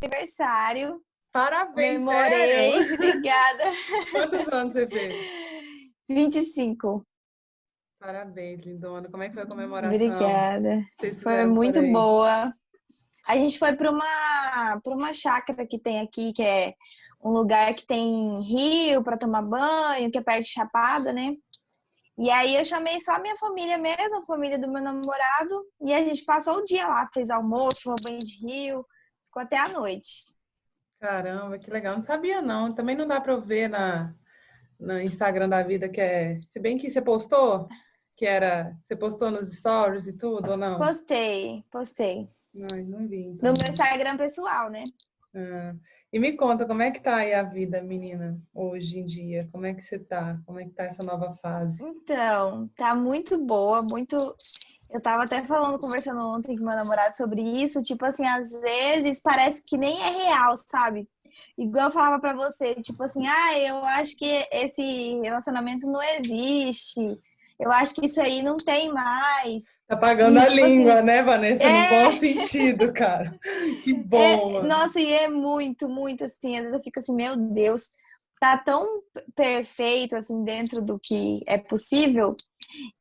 aniversário. Parabéns, sério? Comemorei, obrigada. Quantos anos você fez? 25. Parabéns, lindona. Como é que foi a comemoração Obrigada. que vocês Foi fizeram por muito aí? boa. A gente foi para uma chácara que tem aqui, que é um lugar que tem rio para tomar banho, que é perto de Chapada, né? E aí eu chamei só a minha família mesmo, a família do meu namorado, e a gente passou o dia lá, fez almoço, tomou banho de rio, ficou até a noite. Caramba, que legal. Não sabia, não. Também não dá para eu ver no Instagram da vida que é. Se bem que você postou, que era. Você postou nos stories e tudo, ou não? Postei. Não vi, No então. meu Instagram pessoal, né? Ah, e me conta, como é que tá aí a vida, menina, hoje em dia? Como é que você tá? Como é que tá essa nova fase? Então, tá muito boa, muito. Eu tava até falando, conversando ontem com meu namorado sobre isso, tipo assim, às vezes parece que nem é real, sabe? Igual eu falava pra você, tipo assim, eu acho que esse relacionamento não existe. Eu acho que isso aí não tem mais. Tá pagando E a tipo assim, língua, né, Vanessa? No bom sentido, cara. Que bom, mano. nossa, e é muito, muito assim, às vezes eu fico assim, meu Deus, tá tão perfeito assim dentro do que é possível,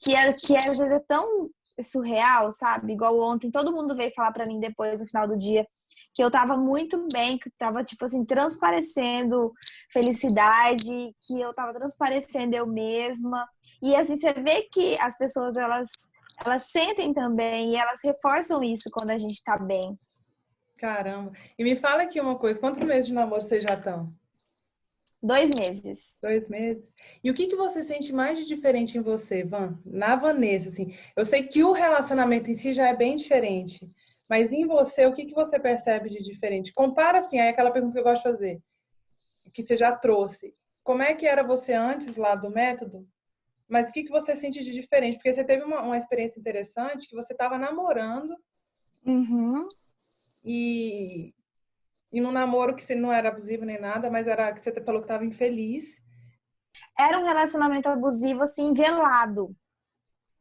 que às vezes é tão surreal, sabe? Igual ontem, todo mundo veio falar pra mim depois, no final do dia, que eu tava muito bem, que eu tava, tipo assim, transparecendo felicidade, que eu tava transparecendo eu mesma. E assim, você vê que as pessoas, elas sentem também e elas reforçam isso quando a gente tá bem. Caramba. E me fala aqui uma coisa, quantos meses de namoro vocês já estão? 2 meses. 2 meses? E o que que você sente mais de diferente em você, Van? Na Vanessa, assim. Eu sei que o relacionamento em si já é bem diferente, mas em você, o que que você percebe de diferente? Compara, assim, aí aquela pergunta que eu gosto de fazer, que você já trouxe. Como é que era você antes lá do método? Mas o que que você sente de diferente? Porque você teve uma experiência interessante que você estava namorando Uhum. e, e num namoro que você não era abusivo nem nada, mas era que você falou que estava infeliz. Era um relacionamento abusivo, assim, velado.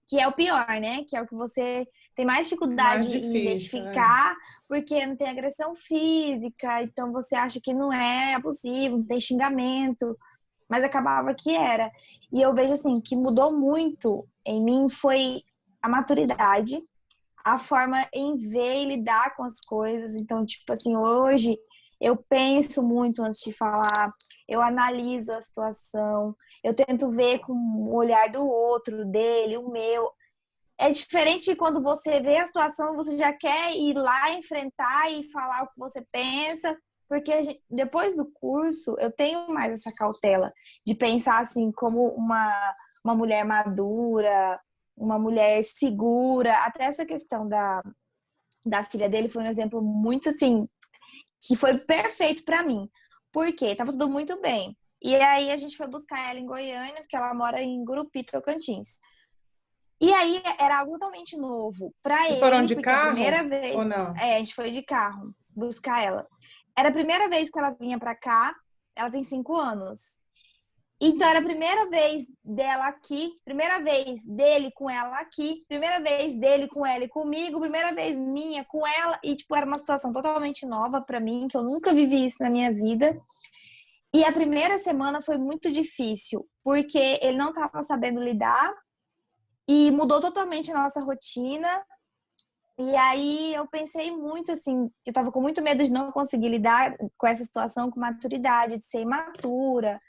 Que é o pior, né? Que é o que você tem mais Mais dificuldade em difícil, é. identificar, porque não tem agressão física, então você acha que não é abusivo, não tem xingamento, mas acabava que era. E eu vejo assim, que mudou muito em mim foi a maturidade, a forma em ver e lidar com as coisas. Então, tipo assim, hoje eu penso muito antes de falar, eu analiso a situação, eu tento ver com o olhar do outro, dele, o meu. É diferente de quando você vê a situação, você já quer ir lá enfrentar e falar o que você pensa, porque depois do curso eu tenho mais essa cautela de pensar assim como uma mulher madura, uma mulher segura. Até essa questão da filha dele foi um exemplo muito assim, que foi perfeito para mim, porque tava tudo muito bem. E aí a gente foi buscar ela em Goiânia, porque ela mora em Gurupi, Tocantins. E aí era algo totalmente novo para Vocês foram ele, de porque a carro primeira ou vez, não? a gente foi de carro buscar ela. Era a primeira vez que ela vinha para cá, ela tem 5 anos. Então era a primeira vez dela aqui, primeira vez dele com ela aqui, primeira vez dele com ela e comigo, primeira vez minha com ela, e tipo, era uma situação totalmente nova para mim, que eu nunca vivi isso na minha vida. E a primeira semana foi muito difícil, porque ele não estava sabendo lidar e mudou totalmente a nossa rotina. E aí eu pensei muito assim, eu tava com muito medo de não conseguir lidar com essa situação com maturidade, de ser imatura,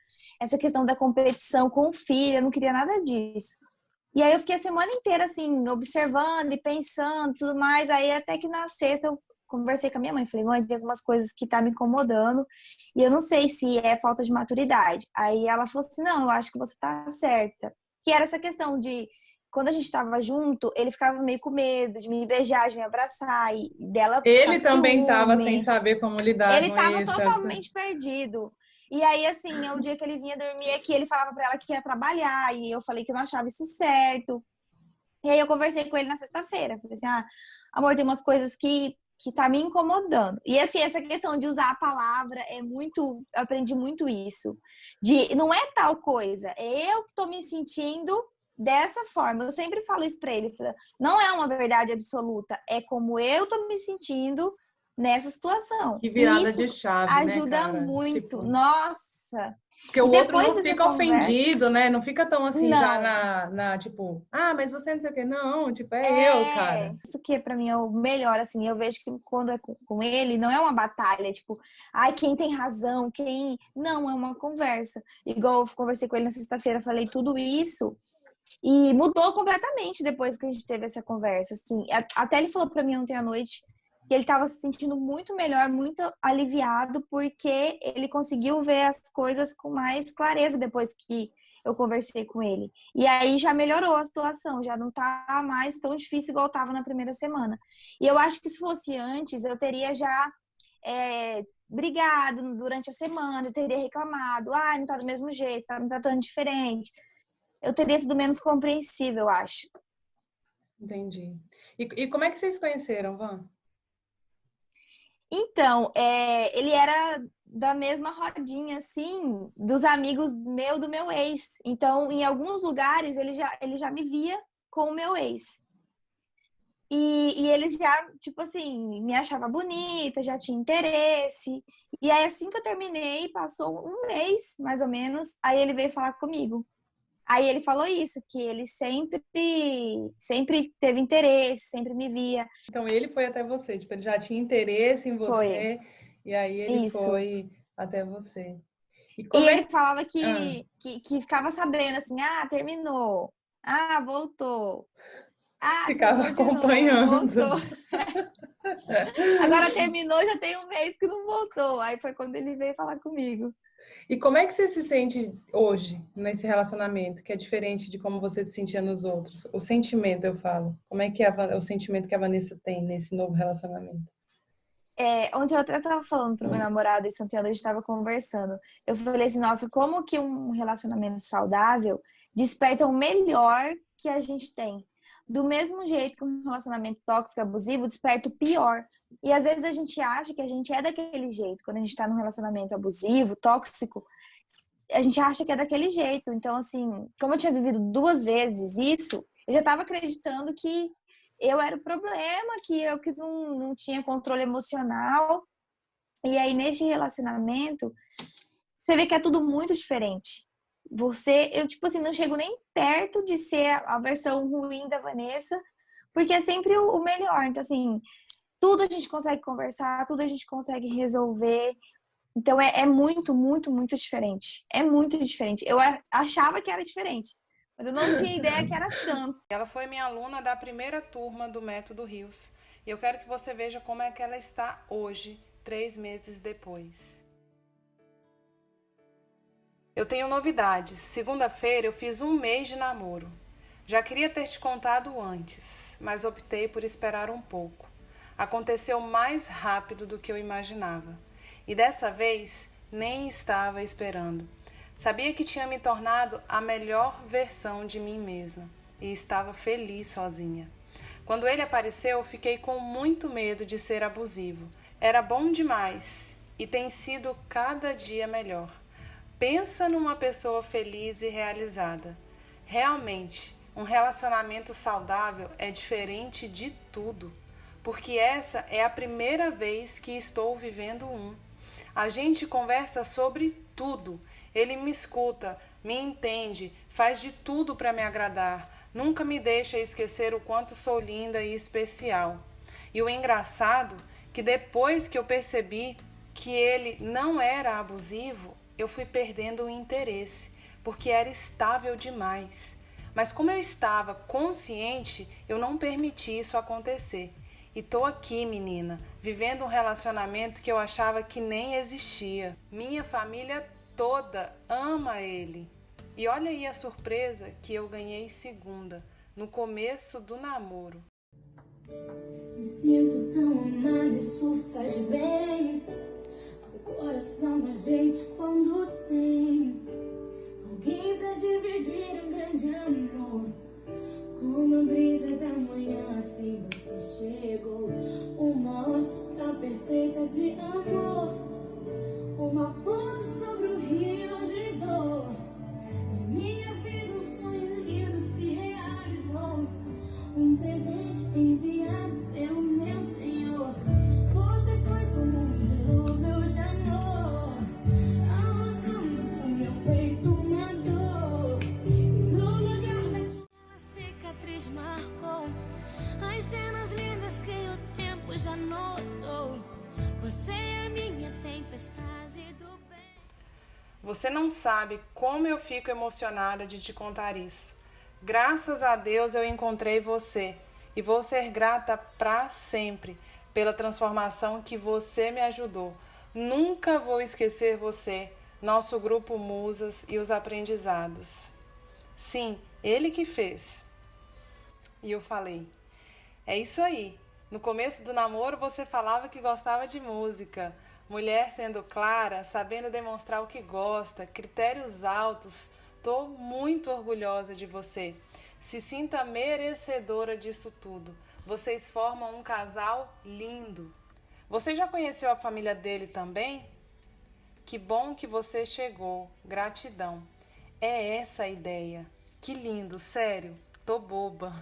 essa questão da competição com o filho, eu não queria nada disso. E aí eu fiquei a semana inteira assim, observando e pensando, tudo mais. Aí até que na sexta eu conversei com a minha mãe, falei: "Mãe, tem algumas coisas que tá me incomodando e eu não sei se é falta de maturidade". Aí ela falou assim: "Não, eu acho que você tá certa". Que era essa questão de quando a gente estava junto, ele ficava meio com medo de me beijar, de me abraçar e dela ficar Ele com também estava sem ciúme. saber como lidar Ele com tava isso. totalmente perdido. E aí, assim, o dia que ele vinha dormir aqui, ele falava pra ela que ia trabalhar, e eu falei que eu não achava isso certo. E aí eu conversei com ele na sexta-feira. Falei assim, amor, tem umas coisas que tá me incomodando. E assim, essa questão de usar a palavra é muito. Eu aprendi muito isso. De não é tal coisa, é eu que tô me sentindo dessa forma. Eu sempre falo isso pra ele. Não é uma verdade absoluta, é como eu tô me sentindo nessa situação. Que virada E isso de chave, ajuda né, cara? muito. Tipo, Nossa! porque o E outro depois não dessa fica conversa, ofendido, né? Não fica tão assim já não. tipo, mas você não sei o quê. Não, tipo, é eu, É, cara. isso que pra mim é o melhor, assim, eu vejo que quando é com ele, não é uma batalha, tipo, ai, quem tem razão, quem... Não, é uma conversa. Igual eu conversei com ele na sexta-feira, falei tudo isso, e mudou completamente depois que a gente teve essa conversa, assim. Até ele falou pra mim ontem à noite que ele tava se sentindo muito melhor, muito aliviado, porque ele conseguiu ver as coisas com mais clareza depois que eu conversei com ele. E aí já melhorou a situação, já não tá mais tão difícil igual tava na primeira semana. E eu acho que se fosse antes, eu teria já brigado durante a semana, eu teria reclamado, não tá do mesmo jeito, tá me tratando diferente. Eu teria sido menos compreensível, eu acho. Entendi. E como é que vocês se conheceram, Van? Então, ele era da mesma rodinha, assim, dos amigos do meu ex. Então, em alguns lugares, ele já me via com o meu ex. E ele já, tipo assim, me achava bonita, já tinha interesse. E aí, assim que eu terminei, passou um mês, mais ou menos, aí ele veio falar comigo. Aí ele falou isso, que ele sempre teve interesse, sempre me via. Então ele foi até você, tipo, ele já tinha interesse em Foi você, e aí ele isso. foi até você. E E como ele é. falava Ah, que ficava sabendo assim, terminou. Voltou. ficava Terminou de novo, acompanhando. voltou. Agora terminou, já tem um mês que não voltou. Aí foi quando ele veio falar comigo. E como é que você se sente hoje nesse relacionamento, que é diferente de como você se sentia nos outros? O sentimento, eu falo. Como é que é o sentimento que a Vanessa tem nesse novo relacionamento? Ontem eu até tava falando pro meu namorado em Santiago, a gente tava conversando. Eu falei assim, nossa, como que um relacionamento saudável desperta o melhor que a gente tem. Do mesmo jeito que um relacionamento tóxico, abusivo, desperta o pior. E às vezes a gente acha que a gente é daquele jeito. Quando a gente tá num relacionamento abusivo, tóxico, a gente acha que é daquele jeito. Então, assim, como eu tinha vivido 2 vezes isso, eu já tava acreditando que eu era o problema, que eu que não tinha controle emocional. E aí, nesse relacionamento, você vê que é tudo muito diferente. Eu, tipo assim, não chego nem perto de ser a versão ruim da Vanessa, porque é sempre o melhor. Então, assim, tudo a gente consegue conversar, tudo a gente consegue resolver. Então, é muito, muito, muito diferente. É muito diferente. Eu achava que era diferente, mas eu não tinha ideia que era tanto. Ela foi minha aluna da primeira turma do Método Rios. E eu quero que você veja como é que ela está hoje, 3 meses depois. Eu tenho novidades. Segunda-feira eu fiz 1 mês de namoro. Já queria ter te contado antes, mas optei por esperar um pouco. Aconteceu mais rápido do que eu imaginava. E dessa vez nem estava esperando. Sabia que tinha me tornado a melhor versão de mim mesma e estava feliz sozinha. Quando ele apareceu, fiquei com muito medo de ser abusivo. Era bom demais e tem sido cada dia melhor. Pensa numa pessoa feliz e realizada. Realmente, um relacionamento saudável é diferente de tudo, porque essa é a primeira vez que estou vivendo um. A gente conversa sobre tudo. Ele me escuta, me entende, faz de tudo para me agradar. Nunca me deixa esquecer o quanto sou linda e especial. E o engraçado é que depois que eu percebi que ele não era abusivo, eu fui perdendo o interesse, porque era estável demais. Mas como eu estava consciente, eu não permiti isso acontecer. E tô aqui, menina, vivendo um relacionamento que eu achava que nem existia. Minha família toda ama ele. E olha aí a surpresa que eu ganhei segunda, no começo do namoro. Me sinto tão amada, isso faz bem ao coração da gente quando tem alguém pra dividir um grande amor. Como a brisa da manhã, assim você chegou. Uma ótica perfeita de amor, uma ponte sobre o rio de dor. Na minha vida um sonho lindo se realizou. Um presente enviado pelo meu Senhor. Você foi Você não sabe como eu fico emocionada de te contar isso. Graças a Deus eu encontrei você e vou ser grata para sempre pela transformação que você me ajudou. Nunca vou esquecer você, nosso grupo Musas e os aprendizados. Sim, ele que fez. E eu falei, é isso aí. No começo do namoro você falava que gostava de música. Mulher sendo clara, sabendo demonstrar o que gosta, critérios altos. Tô muito orgulhosa de você. Se sinta merecedora disso tudo. Vocês formam um casal lindo. Você já conheceu a família dele também? Que bom que você chegou. Gratidão. É essa a ideia. Que lindo, sério. Tô boba.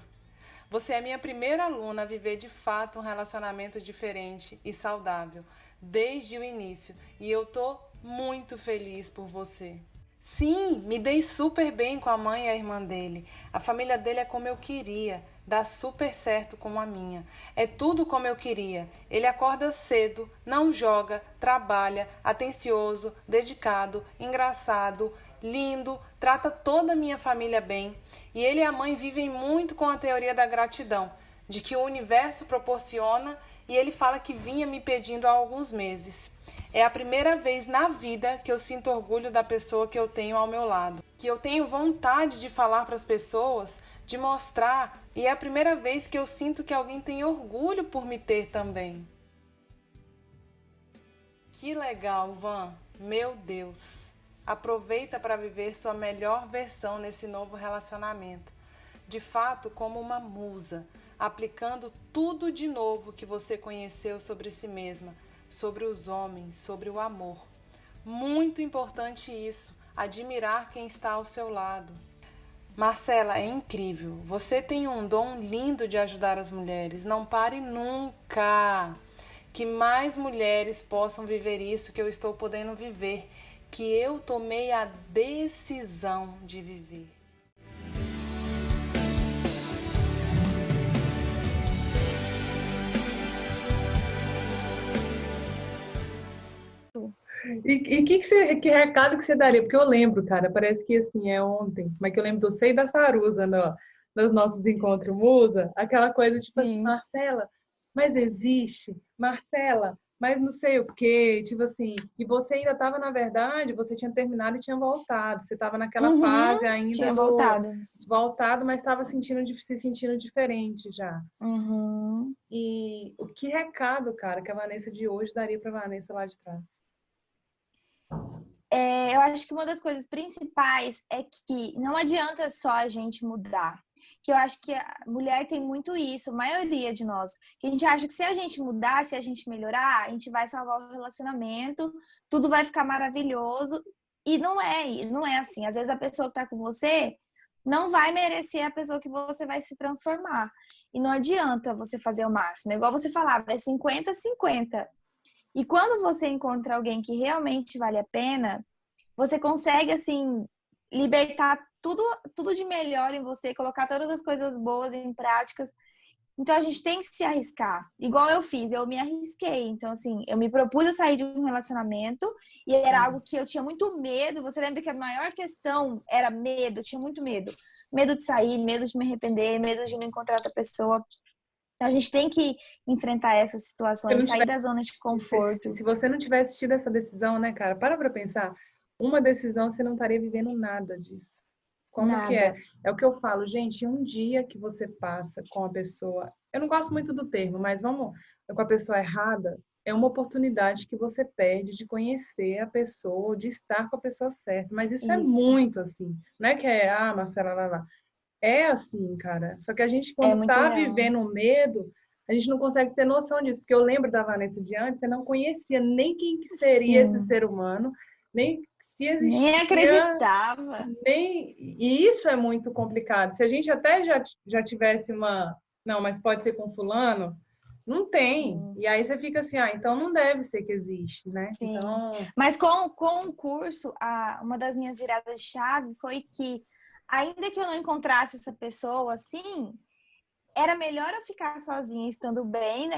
Você é minha primeira aluna a viver de fato um relacionamento diferente e saudável, desde o início, e eu tô muito feliz por você. Sim, me dei super bem com a mãe e a irmã dele. A família dele é como eu queria, dá super certo com a minha. É tudo como eu queria. Ele acorda cedo, não joga, trabalha, atencioso, dedicado, engraçado, lindo, trata toda a minha família bem. E ele e a mãe vivem muito com a teoria da gratidão, de que o universo proporciona, e ele fala que vinha me pedindo há alguns meses. É a primeira vez na vida que eu sinto orgulho da pessoa que eu tenho ao meu lado. Que eu tenho vontade de falar para as pessoas, de mostrar. E é a primeira vez que eu sinto que alguém tem orgulho por me ter também. Que legal, Van. Meu Deus. Aproveita para viver sua melhor versão nesse novo relacionamento. De fato, como uma musa, aplicando tudo de novo que você conheceu sobre si mesma, sobre os homens, sobre o amor. Muito importante isso, admirar quem está ao seu lado. Marcela, é incrível. Você tem um dom lindo de ajudar as mulheres. Não pare nunca. Que mais mulheres possam viver isso que eu estou podendo viver, que eu tomei a decisão de viver. E que recado que você daria? Porque eu lembro, cara, parece que assim, é ontem, mas que eu lembro do Sei da Sarusa nos nossos encontros musa, aquela coisa tipo assim, Sim. Marcela, mas existe? Marcela, mas não sei o quê, tipo assim, e você ainda estava, na verdade, você tinha terminado e tinha voltado, você estava naquela fase ainda Tinha do voltado. voltado, mas estava se sentindo diferente já. Uhum. E o que recado, cara, que a Vanessa de hoje daria para a Vanessa lá de trás? Eu acho que uma das coisas principais é que não adianta só a gente mudar. Que eu acho que a mulher tem muito isso, a maioria de nós. Que a gente acha que se a gente mudar, se a gente melhorar, a gente vai salvar o relacionamento, tudo vai ficar maravilhoso. E não é assim. Às vezes a pessoa que tá com você não vai merecer a pessoa que você vai se transformar. E não adianta você fazer o máximo. É igual você falava, é 50-50. E quando você encontra alguém que realmente vale a pena, você consegue, assim, libertar tudo de melhor em você, colocar todas as coisas boas em práticas. Então, a gente tem que se arriscar. Igual eu fiz, eu me arrisquei. Então, assim, eu me propus a sair de um relacionamento e era algo que eu tinha muito medo. Você lembra que a maior questão era medo? Eu tinha muito medo. Medo de sair, medo de me arrepender, medo de não encontrar outra pessoa. Então, a gente tem que enfrentar essas situações, sair da zona de conforto. Se você não tivesse tido essa decisão, né, cara? Para pensar. Uma decisão, você não estaria vivendo nada disso. Como que é? Nada. É o que eu falo, gente, um dia que você passa com a pessoa, eu não gosto muito do termo, mas vamos, com a pessoa errada, é uma oportunidade que você perde de conhecer a pessoa, de estar com a pessoa certa. Mas isso é Isso. muito assim. Não é que é, Marcela, lá. É assim, cara. Só que a gente, É quando muito tá real. vivendo o medo, a gente não consegue ter noção disso. Porque eu lembro da Vanessa de antes, você não conhecia nem quem que seria esse Sim. ser humano, nem se Nem existia, acreditava. nem... E isso é muito complicado. Se a gente até já tivesse uma... Não, mas pode ser com fulano, não tem. Sim. E aí você fica assim, então não deve ser que existe, né? Sim. Então, Mas com o curso, uma das minhas viradas de chave foi que, ainda que eu não encontrasse essa pessoa assim, era melhor eu ficar sozinha, estando bem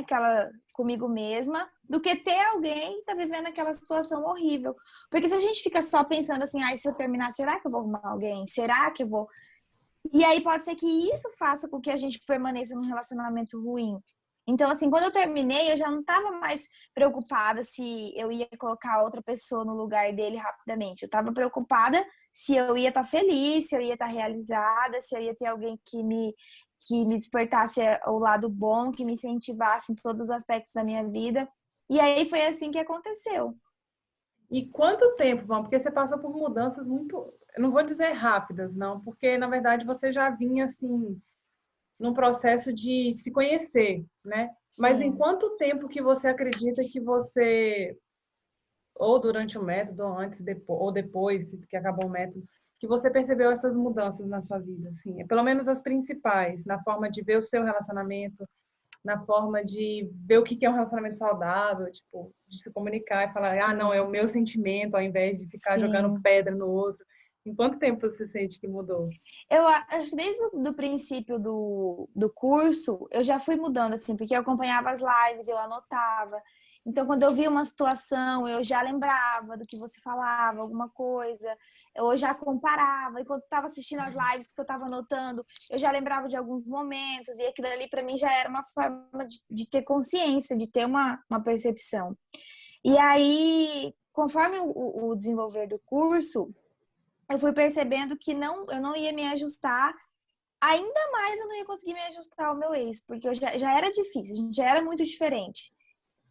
comigo mesma, do que ter alguém que tá vivendo aquela situação horrível. Porque se a gente fica só pensando assim, ai, se eu terminar, será que eu vou arrumar alguém? Será que eu vou? E aí pode ser que isso faça com que a gente permaneça num relacionamento ruim. Então, assim, quando eu terminei, eu já não estava mais preocupada se eu ia colocar outra pessoa no lugar dele rapidamente. Eu estava preocupada se eu ia estar feliz, se eu ia estar realizada, se eu ia ter alguém que me despertasse o lado bom, que me incentivasse em todos os aspectos da minha vida. E aí foi assim que aconteceu. E quanto tempo, Vão? Porque você passou por mudanças muito, eu não vou dizer rápidas, não, porque na verdade você já vinha assim num processo de se conhecer, né? Mas em Sim. quanto tempo que você acredita que você, ou durante o método, ou antes, ou depois, que acabou o método, que você percebeu essas mudanças na sua vida, assim, pelo menos as principais, na forma de ver o seu relacionamento, na forma de ver o que é um relacionamento saudável, tipo, de se comunicar e falar, ah, não, é o meu sentimento, ao invés de ficar jogando Sim. pedra no outro. Em quanto tempo você sente que mudou? Eu acho que desde o princípio do curso, eu já fui mudando, assim, porque eu acompanhava as lives, eu anotava. Então, quando eu via uma situação, eu já lembrava do que você falava, alguma coisa, eu já comparava. E quando estava assistindo as lives que eu estava anotando, eu já lembrava de alguns momentos, e aquilo ali para mim já era uma forma de ter consciência, de ter uma percepção. E aí, conforme o desenvolver do curso, eu fui percebendo que eu não ia me ajustar, ainda mais eu não ia conseguir me ajustar ao meu ex, porque já era difícil, a gente já era muito diferente.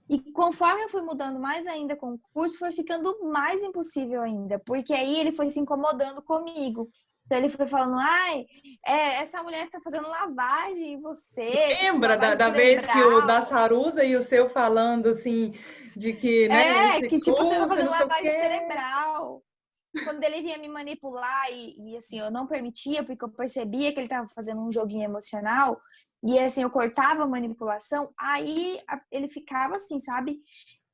E conforme eu fui mudando mais ainda com o curso, foi ficando mais impossível ainda, porque aí ele foi se incomodando comigo. Então ele foi falando, ai, essa mulher tá fazendo lavagem em você, tipo, Lembra lavagem da vez que o da cerebral. Sarusa e o seu falando assim, de que, né, esse Que tipo, você tá curso, fazendo não sei o lavagem quê. cerebral. Quando ele vinha me manipular assim, eu não permitia, porque eu percebia que ele estava fazendo um joguinho emocional, e assim, eu cortava a manipulação, aí ele ficava assim, sabe?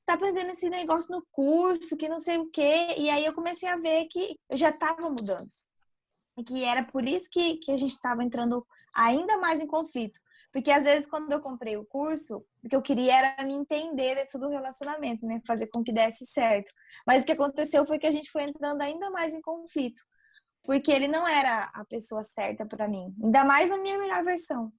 Tá aprendendo esse negócio no curso, que não sei o quê, e aí eu comecei a ver que eu já estava mudando. E que era por isso que a gente estava entrando ainda mais em conflito. Porque às vezes, quando eu comprei o curso, o que eu queria era me entender dentro do relacionamento, né? Fazer com que desse certo. Mas o que aconteceu foi que a gente foi entrando ainda mais em conflito. Porque ele não era a pessoa certa para mim. Ainda mais na minha melhor versão.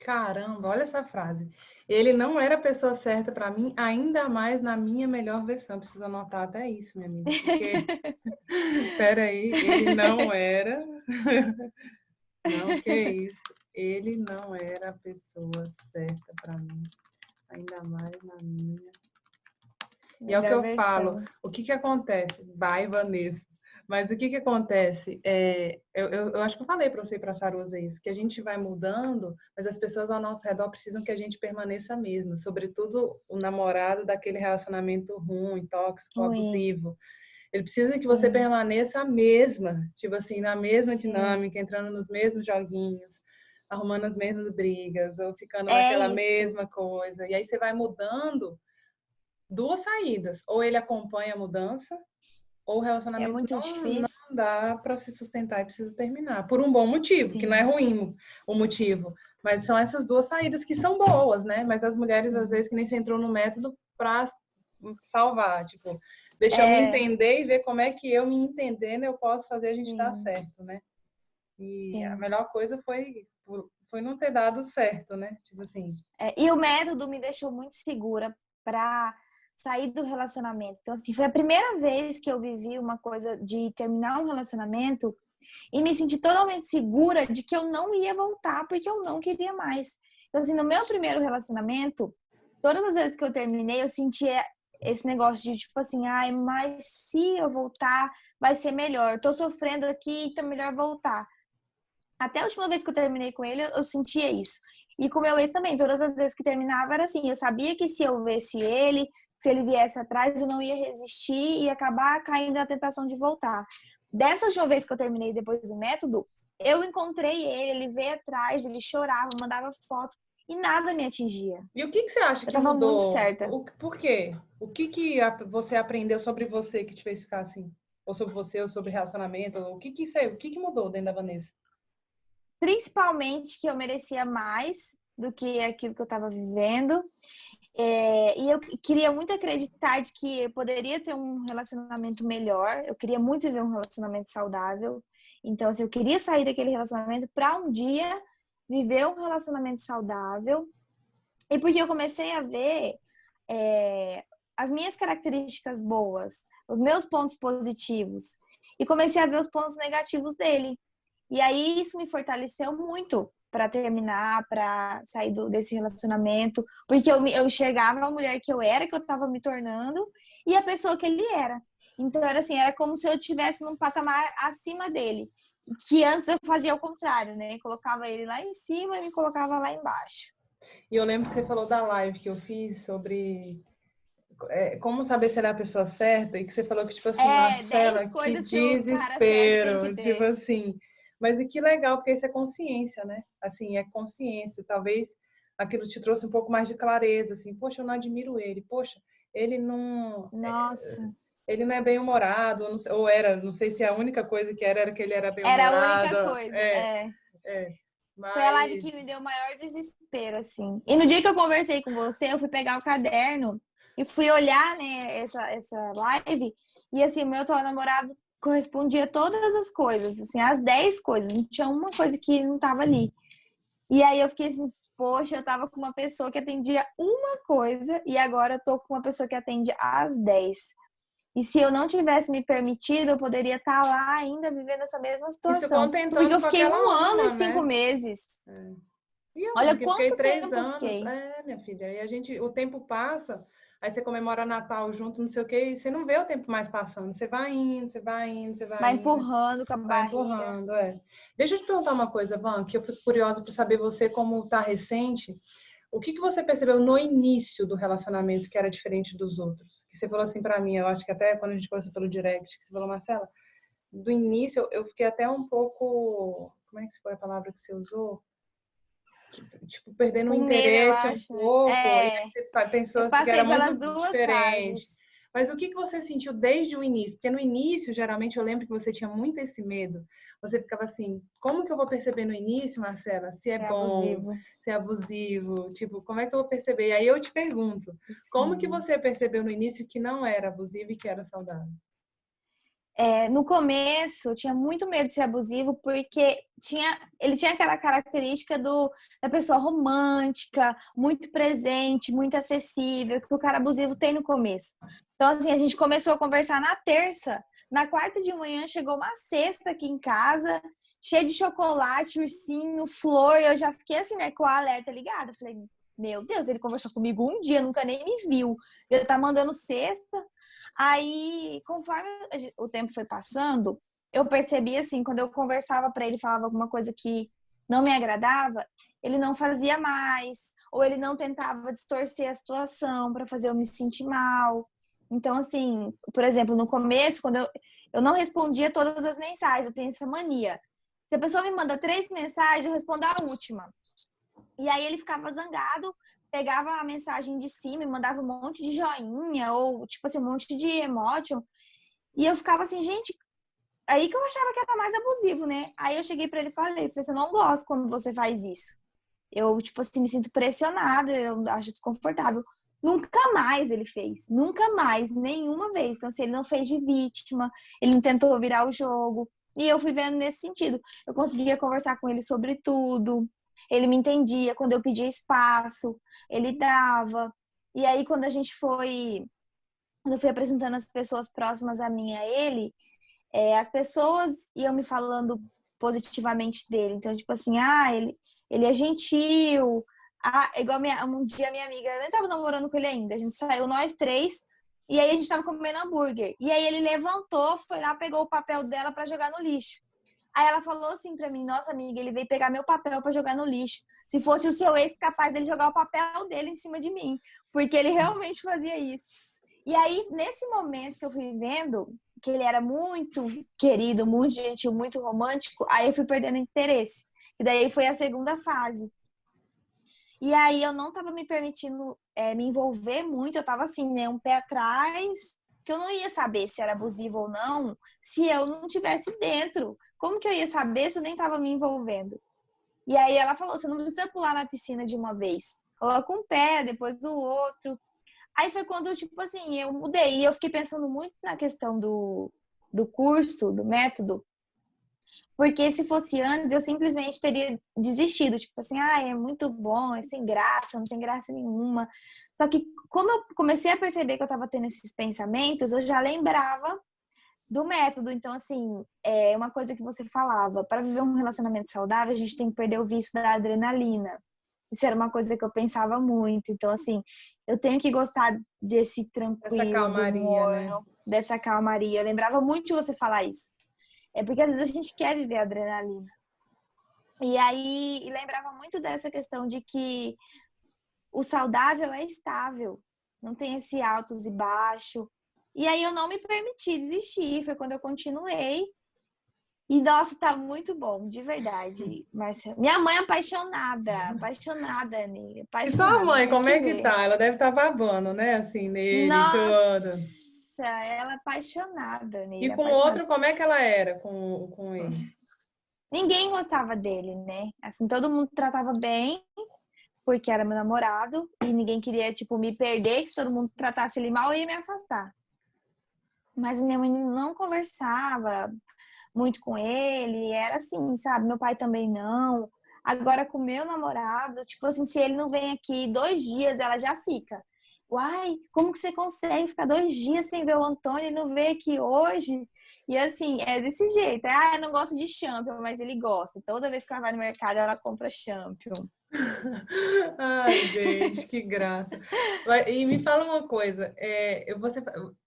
Caramba, olha essa frase. Ele não era a pessoa certa para mim, ainda mais na minha melhor versão. Preciso anotar até isso, minha amiga, porque peraí, ele não era. Não, que isso? Ele não era a pessoa certa para mim, ainda mais na minha. E é o que Melhor eu falo. versão. O que acontece? Vai, Vanessa. Mas o que acontece? Eu acho que eu falei para você e para a Sarusa isso, que a gente vai mudando, mas as pessoas ao nosso redor precisam que a gente permaneça a mesma, sobretudo o namorado daquele relacionamento ruim, tóxico, Ruim. abusivo. Ele precisa que você Sim, permaneça a mesma, tipo assim, na mesma sim. dinâmica, entrando nos mesmos joguinhos, arrumando as mesmas brigas, ou ficando É naquela isso. mesma coisa. E aí você vai mudando duas saídas. Ou ele acompanha a mudança, ou o É relacionamento muito não difícil. dá para se sustentar e precisa terminar. Por um bom motivo, que não é Sim, ruim o motivo. Mas são essas duas saídas que são boas, né? Mas as mulheres, às sim. vezes, que nem você entrou no método para salvar. Tipo, deixa eu me É, entender e ver como é que eu me entendendo eu posso fazer a gente dar sim, certo, né? E a sim. melhor coisa foi não ter dado certo, né? Tipo assim. E o método me deixou muito segura para sair do relacionamento. Então, assim, foi a primeira vez que eu vivi uma coisa de terminar um relacionamento e me senti totalmente segura de que eu não ia voltar porque eu não queria mais. Então, assim, no meu primeiro relacionamento, todas as vezes que eu terminei, eu sentia esse negócio de tipo assim, ai, mas se eu voltar, vai ser melhor. Tô sofrendo aqui, então é melhor voltar. Até a última vez que eu terminei com ele, eu sentia isso. E com o meu ex também, todas as vezes que terminava era assim, eu sabia que se eu visse ele, se ele viesse atrás, eu não ia resistir e acabar caindo na tentação de voltar. Dessa última vez que eu terminei depois do método, eu encontrei ele veio atrás, ele chorava, mandava foto e nada me atingia. E o que você acha Eu que tava muito mudou? certa. Por quê? O que você aprendeu sobre você que te fez ficar assim? Ou sobre você, ou sobre relacionamento? O que mudou dentro da Vanessa? principalmente que eu merecia mais do que aquilo que eu estava vivendo. E eu queria muito acreditar de que eu poderia ter um relacionamento melhor. Eu queria muito viver um relacionamento saudável. Então, assim, eu queria sair daquele relacionamento para um dia viver um relacionamento saudável. E porque eu comecei a ver as minhas características boas, os meus pontos positivos, e comecei a ver os pontos negativos dele. E aí isso me fortaleceu muito para terminar, para sair desse relacionamento, porque eu enxergava a mulher que eu era, que eu estava me tornando, e a pessoa que ele era. Então era assim, era como se eu estivesse num patamar acima dele, que antes eu fazia o contrário, né? Colocava ele lá em cima e me colocava lá embaixo. E eu lembro que você falou da live que eu fiz sobre como saber se era a pessoa certa, e que você falou que, tipo assim, 10 Marcela, que coisas que o cara certo tem que desespero, tipo ter. assim. Mas e que legal, porque isso é consciência, né? Assim, é consciência. Talvez aquilo te trouxe um pouco mais de clareza, assim, poxa, eu não admiro ele, poxa, ele não. Nossa, Ele não é bem-humorado, ou era, não sei se a única coisa que era que ele era era a única bem-humorado. coisa. É. Foi a live Mas que me deu o maior desespero, assim. E no dia que eu conversei com você, eu fui pegar o caderno e fui olhar, né, essa live. E assim, o meu atual namorado correspondia a todas as coisas, assim, as 10 coisas. Não tinha uma coisa que não tava ali. E aí eu fiquei assim, poxa, eu tava com uma pessoa que atendia uma coisa e agora eu tô com uma pessoa que atende as 10. E se eu não tivesse me permitido, eu poderia estar lá ainda vivendo essa mesma e se situação. Porque contentando eu com fiquei aquela 1 ano e uma, 5 né? meses. E eu lembro Olha que fiquei quanto 3 tempo eu anos. fiquei. Minha filha. E o tempo passa, aí você comemora Natal junto, não sei o quê, e você não vê o tempo mais passando. Você vai indo, você vai indo, você vai Vai indo, empurrando com a vai barriga. empurrando, Deixa eu te perguntar uma coisa, Van, que eu fico curiosa para saber você como tá recente. O que você percebeu no início do relacionamento que era diferente dos outros? Que você falou assim para mim, eu acho que até quando a gente conversou pelo direct, que você falou, Marcela, do início eu fiquei até um pouco, como é que foi a palavra que você usou? Tipo, perdendo o Com medo, eu interesse um acho, né? pouco, e aí você Eu pensou que era passei muito pelas duas diferente. fases. Mas o que você sentiu desde o início? Porque no início, geralmente, eu lembro que você tinha muito esse medo. Você ficava assim, como que eu vou perceber no início, Marcela, se é É bom, abusivo. se é abusivo? Tipo, como é que eu vou perceber? E aí eu te pergunto, como que Sim. você percebeu no início que não era abusivo e que era saudável? No começo, eu tinha muito medo de ser abusivo, porque ele tinha aquela característica da pessoa romântica, muito presente, muito acessível, que o cara abusivo tem no começo. Então, assim, a gente começou a conversar na terça. Na quarta de manhã, chegou uma cesta aqui em casa, cheia de chocolate, ursinho, flor. E eu já fiquei assim, né, com a alerta ligada. Falei, meu Deus, ele conversou comigo um dia, nunca nem me viu. Ele tá mandando cesta. Aí, conforme o tempo foi passando, eu percebi assim, quando eu conversava para ele, falava alguma coisa que não me agradava, ele não fazia mais, ou ele não tentava distorcer a situação para fazer eu me sentir mal. Então, assim, por exemplo, no começo, quando eu não respondia todas as mensagens, eu tenho essa mania. Se a pessoa me manda 3 mensagens, eu respondo a última. E aí ele ficava zangado, pegava a mensagem de cima e mandava um monte de joinha ou, tipo assim, um monte de emotion. E eu ficava assim, gente, aí que eu achava que era mais abusivo, né? Aí eu cheguei pra ele e falei, eu não gosto quando você faz isso. Eu, tipo assim, me sinto pressionada, eu acho desconfortável. Nunca mais ele fez, nunca mais, nenhuma vez. Então, assim, ele não fez de vítima, ele não tentou virar o jogo. E eu fui vendo nesse sentido. Eu conseguia conversar com ele sobre tudo. Ele me entendia quando eu pedia espaço, ele dava. E aí, quando eu fui apresentando as pessoas próximas a mim, a ele, as pessoas iam me falando positivamente dele. Então, tipo assim, ele é gentil. Igual um dia minha amiga, eu nem tava namorando com ele ainda, a gente saiu nós 3, e aí a gente tava comendo hambúrguer. E aí ele levantou, foi lá, pegou o papel dela para jogar no lixo. Aí ela falou assim pra mim, nossa amiga, ele veio pegar meu papel para jogar no lixo. Se fosse o seu ex, capaz dele jogar o papel dele em cima de mim. Porque ele realmente fazia isso. E aí, nesse momento que eu fui vendo que ele era muito querido, muito gentil, muito romântico, aí eu fui perdendo interesse. E daí foi a segunda fase. E aí eu não tava me permitindo me envolver muito, eu tava assim, né, um pé atrás, que eu não ia saber se era abusivo ou não, se eu não tivesse dentro. Como que eu ia saber se eu nem tava me envolvendo? E aí ela falou, você não precisa pular na piscina de uma vez. Coloca um pé, depois o outro. Aí foi quando, tipo assim, eu mudei. E eu fiquei pensando muito na questão do curso, do método. Porque se fosse antes, eu simplesmente teria desistido. Tipo assim, é muito bom, é sem graça, não tem graça nenhuma. Só que como eu comecei a perceber que eu tava tendo esses pensamentos, eu já lembrava do método. Então, assim, é uma coisa que você falava, para viver um relacionamento saudável, a gente tem que perder o vício da adrenalina. Isso era uma coisa que eu pensava muito. Então, assim, eu tenho que gostar desse Essa tranquilo, do calmaria, né? morno, dessa calmaria. Eu lembrava muito de você falar isso. É porque às vezes a gente quer viver a adrenalina. E aí, lembrava muito dessa questão de que o saudável é estável, não tem esse altos e baixos. E aí eu não me permiti desistir, foi quando eu continuei. E nossa, tá muito bom, de verdade, Marcelo. Minha mãe é apaixonada nele, E sua apaixonada, você mãe, tem como que é que ver. tá? Ela deve estar babando, né? Assim, nele e Nossa, tudo. ela é apaixonada E nele, com o apaixonada. outro, como é que ela era com ele? Ninguém gostava dele, né? Assim, todo mundo tratava bem, porque era meu namorado, e ninguém queria, tipo, me perder, se todo mundo tratasse ele mal, eu ia me afastar. Mas minha mãe não conversava muito com ele, era assim, sabe? Meu pai também não. Agora com meu namorado, tipo assim, se ele não vem aqui 2 dias, ela já fica. Uai, como que você consegue ficar 2 dias sem ver o Antônio e não ver aqui hoje? E assim, é desse jeito. Eu não gosto de champion, mas ele gosta. Toda vez que ela vai no mercado, ela compra champion. Ai, gente, que graça. E me fala uma coisa,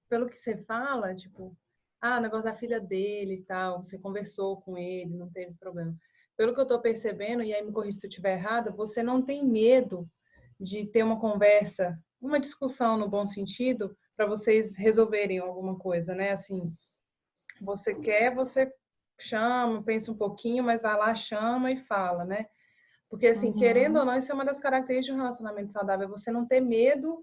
pelo que você fala, tipo, o negócio da filha dele e tal, você conversou com ele, não teve problema. Pelo que eu tô percebendo, e aí me corrija se eu estiver errada, você não tem medo de ter uma conversa, uma discussão no bom sentido, para vocês resolverem alguma coisa, né? Assim, você quer, você chama, pensa um pouquinho, mas vai lá, chama e fala, né? Porque, assim, querendo ou Uhum. não, isso é uma das características de um relacionamento saudável, é você não ter medo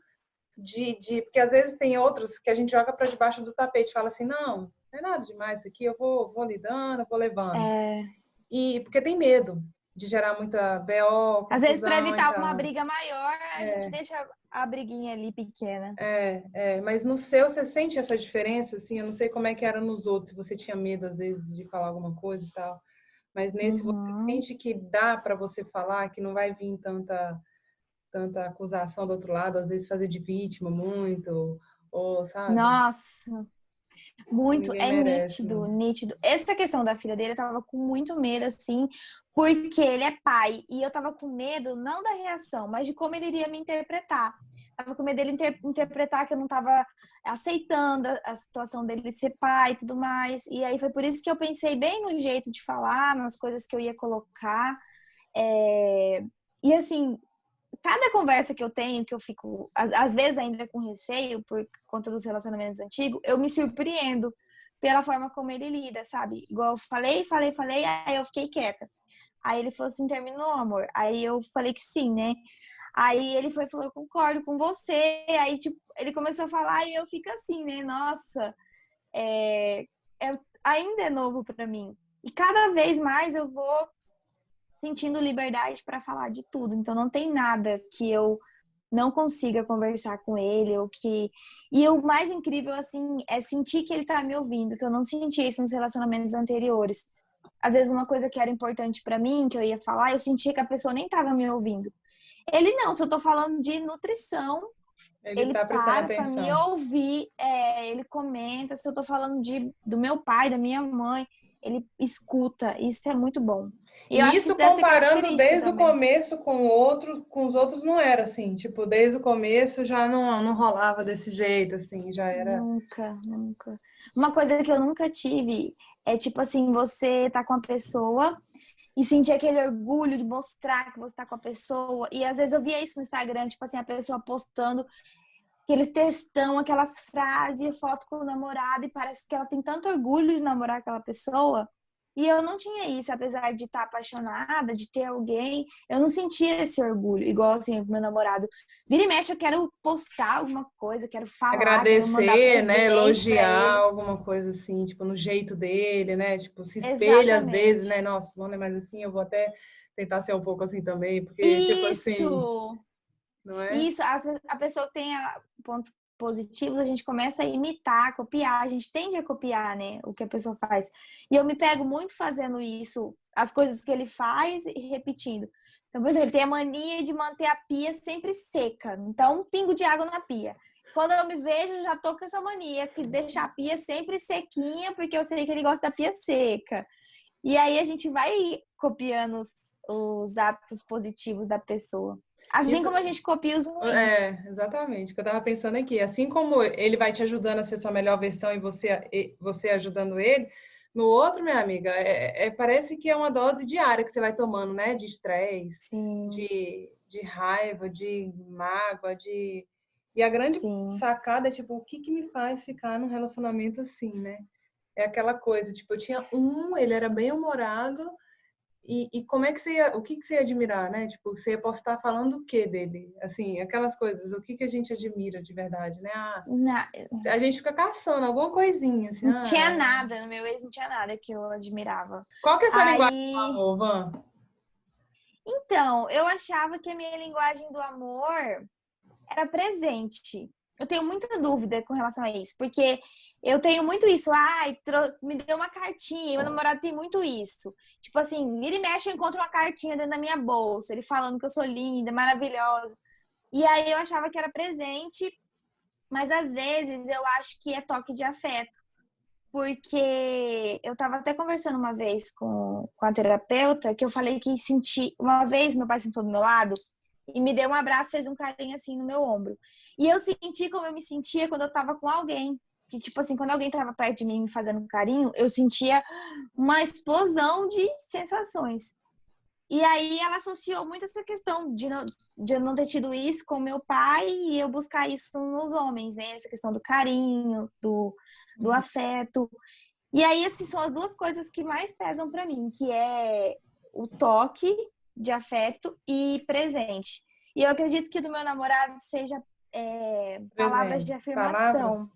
porque às vezes tem outros que a gente joga para debaixo do tapete, fala assim, não é nada demais isso aqui, eu vou lidando, eu vou levando. É, E porque tem medo de gerar muita BO, às vezes, para confusão e evitar uma tal. briga maior, a gente deixa a briguinha ali pequena. Mas no seu, você sente essa diferença, assim? Eu não sei como é que era nos outros, se você tinha medo, às vezes, de falar alguma coisa e tal. Mas nesse, você Uhum. sente que dá para você falar, que não vai vir tanta acusação do outro lado, às vezes fazer de vítima muito, ou, sabe? Nossa, muito, Ninguém é merece, nítido, não. nítido. Essa questão da filha dele, eu tava com muito medo, assim, porque ele é pai, e eu tava com medo, não da reação, mas de como ele iria me interpretar. Tava com medo dele interpretar que eu não tava aceitando a situação dele ser pai e tudo mais. E aí foi por isso que eu pensei bem no jeito de falar, nas coisas que eu ia colocar. E assim, cada conversa que eu tenho, que eu fico, às vezes ainda com receio, por conta dos relacionamentos antigos, eu me surpreendo pela forma como ele lida, sabe? Igual eu falei, aí eu fiquei quieta. Aí ele falou assim, terminou, amor? Aí eu falei que sim, né? Aí ele foi e falou, eu concordo com você. Aí, tipo, ele começou a falar e eu fico assim, né? Nossa, é, ainda é novo pra mim. E cada vez mais eu vou sentindo liberdade para falar de tudo. Então não tem nada que eu não consiga conversar com ele ou que e o mais incrível assim é sentir que ele tá me ouvindo, que eu não senti isso nos relacionamentos anteriores. Às vezes uma coisa que era importante para mim, que eu ia falar, eu sentia que a pessoa nem tava me ouvindo. Ele não, se eu tô falando de nutrição, Ele ele tá prestando para me atenção. ouvir, ele comenta, se eu tô falando do meu pai, da minha mãe, ele escuta. Isso é muito bom. E eu E acho que isso isso deve ser comparando característica desde o também. começo com o outro, com os outros não era assim, tipo, desde o começo já não rolava desse jeito, assim, já era. Nunca, nunca. Uma coisa que eu nunca tive é tipo assim, você tá com a pessoa e sentir aquele orgulho de mostrar que você tá com a pessoa. E às vezes eu via isso no Instagram, tipo assim, a pessoa postando aqueles textão, aquelas frases, foto com o namorado, e parece que ela tem tanto orgulho de namorar aquela pessoa. E eu não tinha isso, apesar de estar apaixonada, de ter alguém, eu não sentia esse orgulho, igual assim, o meu namorado. Vira e mexe, eu quero postar alguma coisa, quero falar, quero mandar Agradecer, né? presente pra Elogiar ele. alguma coisa assim, tipo, no jeito dele, né? Tipo, se espelha às vezes, né? Exatamente. Nossa, fulano é mais assim, eu vou até tentar ser um pouco assim também, porque, tipo assim, Isso! não é? Isso, a pessoa que tem pontos positivos, a gente começa a imitar, a copiar, a gente tende a copiar, né, o que a pessoa faz. E eu me pego muito fazendo isso, as coisas que ele faz e repetindo. Então, por exemplo, ele tem a mania de manter a pia sempre seca, então um pingo de água na pia. Quando eu me vejo, já tô com essa mania que deixar a pia sempre sequinha, porque eu sei que ele gosta da pia seca. E aí a gente vai copiando os hábitos positivos da pessoa. Assim Isso como a gente copia os ruins. é exatamente o que eu tava pensando aqui. Assim como ele vai te ajudando a ser sua melhor versão e você ajudando ele, no outro, minha amiga, parece que é uma dose diária que você vai tomando, né? De estresse, Sim, de raiva, de mágoa, de. E a grande sim. sacada é, tipo, o que que me faz ficar num relacionamento assim, né? É aquela coisa, tipo, eu tinha ele era bem humorado, e como é que o que que você ia admirar, né? Tipo, você ia postar falando o que dele? Assim, aquelas coisas, o que que a gente admira de verdade, né? Ah, Na- a gente fica caçando alguma coisinha, assim, Não tinha ah, nada, no meu ex não tinha nada que eu admirava. qual que é a sua linguagem do Aí, amor, Van? então, eu achava que a minha linguagem do amor era presente. Eu tenho muita dúvida com relação a isso, porque eu tenho muito isso. Ai, me deu uma cartinha, meu namorado tem muito isso. Tipo assim, vira e mexe, eu encontro uma cartinha dentro da minha bolsa, ele falando que eu sou linda, maravilhosa. E aí eu achava que era presente, mas às vezes eu acho que é toque de afeto. Porque eu tava até conversando uma vez com a terapeuta, que eu falei que senti. Uma vez meu pai sentou do meu lado e me deu um abraço, fez um carinho assim no meu ombro. E eu senti como eu me sentia quando eu tava com alguém. Que, tipo assim, quando alguém tava perto de mim me fazendo um carinho, eu sentia uma explosão de sensações. E aí ela associou muito essa questão de eu não ter tido isso com meu pai e eu buscar isso nos homens, né? Essa questão do carinho, do afeto. E aí, assim, são as duas coisas que mais pesam para mim, que é o toque de afeto e presente. E eu acredito que do meu namorado seja palavras de Presente. Palavras? afirmação.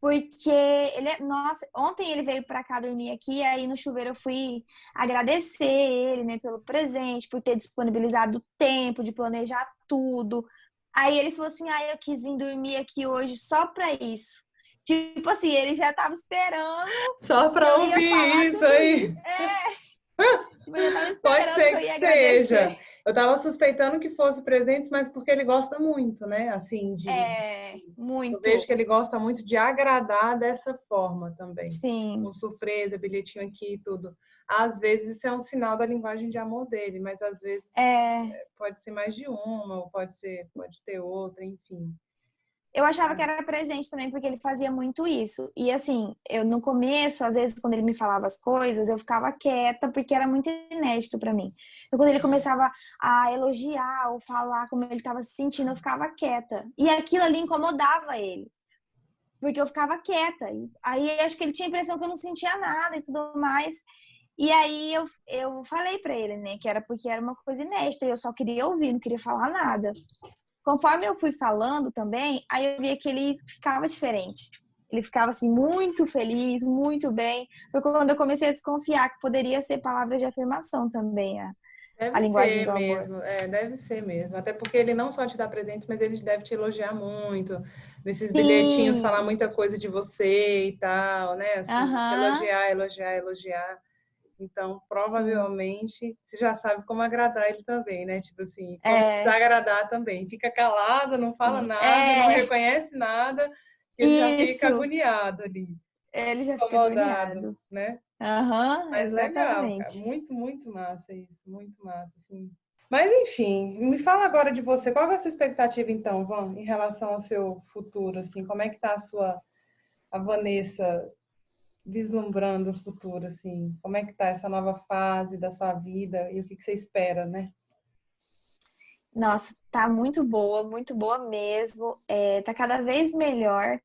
Porque nossa, ontem ele veio para cá dormir aqui, aí no chuveiro eu fui agradecer ele, né, pelo presente, por ter disponibilizado o tempo de planejar tudo. Aí ele falou assim: "Ah, eu quis vir dormir aqui hoje só para isso". Tipo assim, ele já tava esperando Só que para eu ia ouvir falar isso tudo isso. aí. Tipo, ele já tava Pode esperando ser que eu que ia seja. agradecer. Eu estava suspeitando que fosse presentes, mas porque ele gosta muito, né? Assim, É, eu vejo muito. que ele gosta muito de agradar dessa forma também. Sim. Com surpresa, bilhetinho aqui e tudo. Às vezes isso é um sinal da linguagem de amor dele, mas às vezes É, pode ser mais de uma, ou pode ter outra, enfim. eu achava que era presente também, porque ele fazia muito isso. E assim, eu no começo, às vezes, quando ele me falava as coisas, eu ficava quieta, porque era muito inédito para mim. Então, quando ele começava a elogiar ou falar como ele estava se sentindo, eu ficava quieta. E aquilo ali incomodava ele, porque eu ficava quieta. E aí, acho que ele tinha a impressão que eu não sentia nada e tudo mais. E aí, eu falei para ele, né, que era porque era uma coisa inédita, e eu só queria ouvir, não queria falar nada. Conforme eu fui falando também, aí eu via que ele ficava diferente. Ele ficava assim muito feliz, muito bem. Foi quando eu comecei a desconfiar que poderia ser palavras de afirmação também, a Deve linguagem ser do amor. mesmo, deve ser mesmo. Até porque ele não só te dá presentes, mas ele deve te elogiar muito. Nesses bilhetinhos, falar Sim. muita coisa de você e tal, né? Assim, te Aham. elogiar, elogiar, elogiar. Então, Sim. provavelmente, você já sabe como agradar ele também, né? Tipo assim, como É, desagradar também. Fica calado, não fala sim. nada, não É, reconhece nada, que ele já fica isso. agoniado ali, Ele já fica incomodado, agoniado. né? Aham, Mas legal, cara. exatamente. Muito, muito massa isso. Muito massa, assim. Mas, enfim, me fala agora de você. Qual é a sua expectativa, então, Van, em relação ao seu futuro, assim? Como é que tá a Vanessa vislumbrando o futuro, assim? Como é que tá essa nova fase da sua vida e o que que você espera, né? Nossa, tá muito boa mesmo. É, tá cada vez melhor.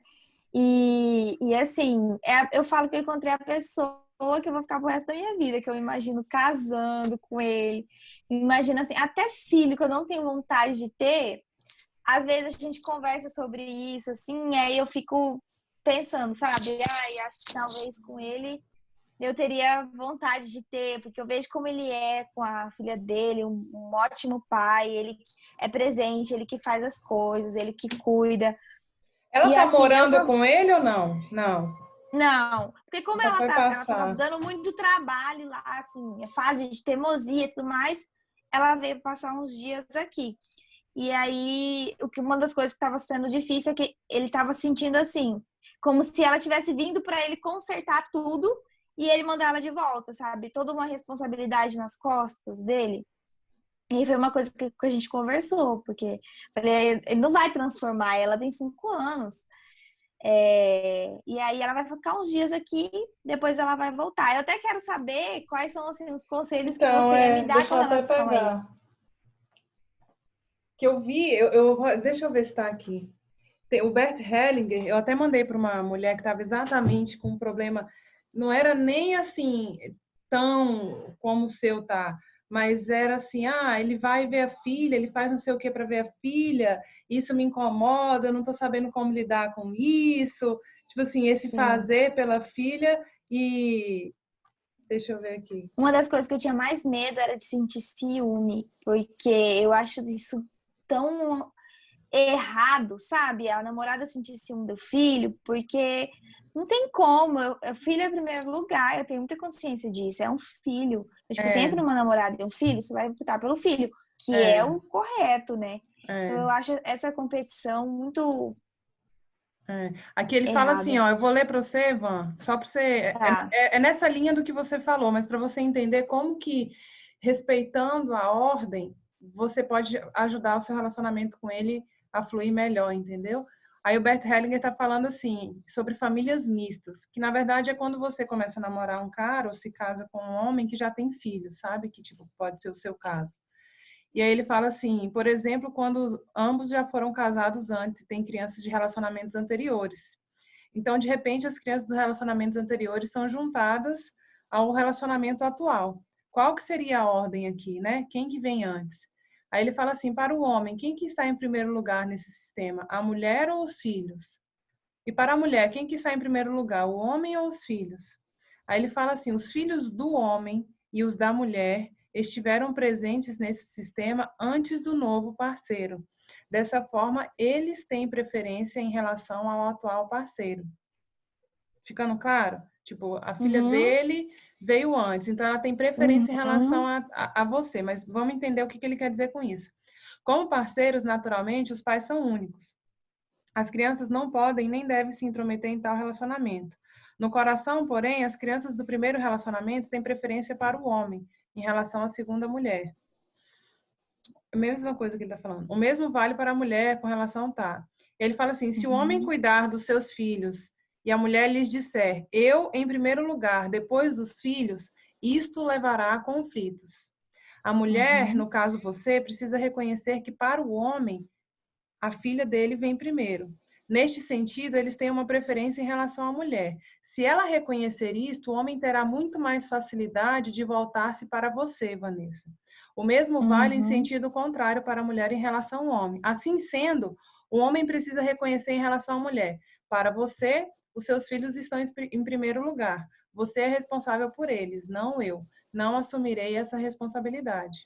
E assim, eu falo que eu encontrei a pessoa que eu vou ficar pro resto da minha vida, que eu imagino casando com ele. Imagino assim, até filho que eu não tenho vontade de ter, às vezes a gente conversa sobre isso, assim, aí eu fico pensando, sabe? Ai, acho que talvez com ele eu teria vontade de ter, porque eu vejo como ele é com a filha dele, um ótimo pai, ele é presente, ele que faz as coisas, ele que cuida. Ela E tá assim, eu morando só com ele ou não? Não. não, porque como Só foi ela tava passar. dando muito trabalho lá, assim, a fase de teimosia e tudo mais, ela veio passar uns dias aqui. E aí, uma das coisas que estava sendo difícil é que ele estava sentindo assim, como se ela tivesse vindo para ele consertar tudo e ele mandar ela de volta, sabe? Toda uma responsabilidade nas costas dele. E foi uma coisa que a gente conversou, porque ele não vai transformar, ela tem 5 anos. E aí ela vai ficar uns dias aqui, depois ela vai voltar. Eu até quero saber quais são assim, os conselhos que Então, você ia me dar deixa com eu até relação a pegar. isso. Que eu vi, deixa eu ver se está aqui. O Bert Hellinger, eu até mandei para uma mulher que estava exatamente com um problema, não era nem assim tão como o seu tá, mas era assim, ele vai ver a filha, ele faz não sei o que para ver a filha, isso me incomoda, eu não estou sabendo como lidar com isso, tipo assim, esse Sim. fazer pela filha e deixa eu ver aqui. Uma das coisas que eu tinha mais medo era de sentir ciúme, porque eu acho isso tão errado, sabe? A namorada sentir ciúme do filho, porque não tem como. O filho é em primeiro lugar, eu tenho muita consciência disso. É um filho. Tipo, você entra numa namorada e um filho, você vai optar pelo filho, que é o correto, né? Então, eu acho essa competição muito Aqui ele fala assim, errada. eu vou ler para você, Van, só para você. Tá. É nessa linha do que você falou, mas para você entender como que, respeitando a ordem, você pode ajudar o seu relacionamento com ele a fluir melhor, entendeu? Aí o Bert Hellinger está falando assim, sobre famílias mistas, que na verdade é quando você começa a namorar um cara ou se casa com um homem que já tem filhos, sabe? Que tipo, pode ser o seu caso. E aí ele fala assim, por exemplo, quando ambos já foram casados antes e têm crianças de relacionamentos anteriores. Então, de repente, as crianças dos relacionamentos anteriores são juntadas ao relacionamento atual. Qual que seria a ordem aqui, né? Quem que vem antes? Aí ele fala assim, para o homem, quem que está em primeiro lugar nesse sistema? A mulher ou os filhos? E para a mulher, quem que está em primeiro lugar? O homem ou os filhos? Aí ele fala assim, os filhos do homem e os da mulher estiveram presentes nesse sistema antes do novo parceiro. Dessa forma, eles têm preferência em relação ao atual parceiro. Ficando claro? Tipo, a filha dele veio antes, então ela tem preferência em relação a você, mas vamos entender o que ele quer dizer com isso. Como parceiros, naturalmente, os pais são únicos. As crianças não podem nem devem se intrometer em tal relacionamento. No coração, porém, as crianças do primeiro relacionamento têm preferência para o homem, em relação à segunda mulher. A mesma coisa que ele está falando. O mesmo vale para a mulher com relação a Ele fala assim, se o homem cuidar dos seus filhos e a mulher lhes disser, eu em primeiro lugar, depois dos filhos, isto levará a conflitos. A mulher, no caso você, precisa reconhecer que para o homem, a filha dele vem primeiro. Neste sentido, eles têm uma preferência em relação à mulher. Se ela reconhecer isto, o homem terá muito mais facilidade de voltar-se para você, Vanessa. O mesmo vale em sentido contrário para a mulher em relação ao homem. Assim sendo, o homem precisa reconhecer em relação à mulher. Para você, os seus filhos estão em primeiro lugar. Você é responsável por eles, não eu. Não assumirei essa responsabilidade.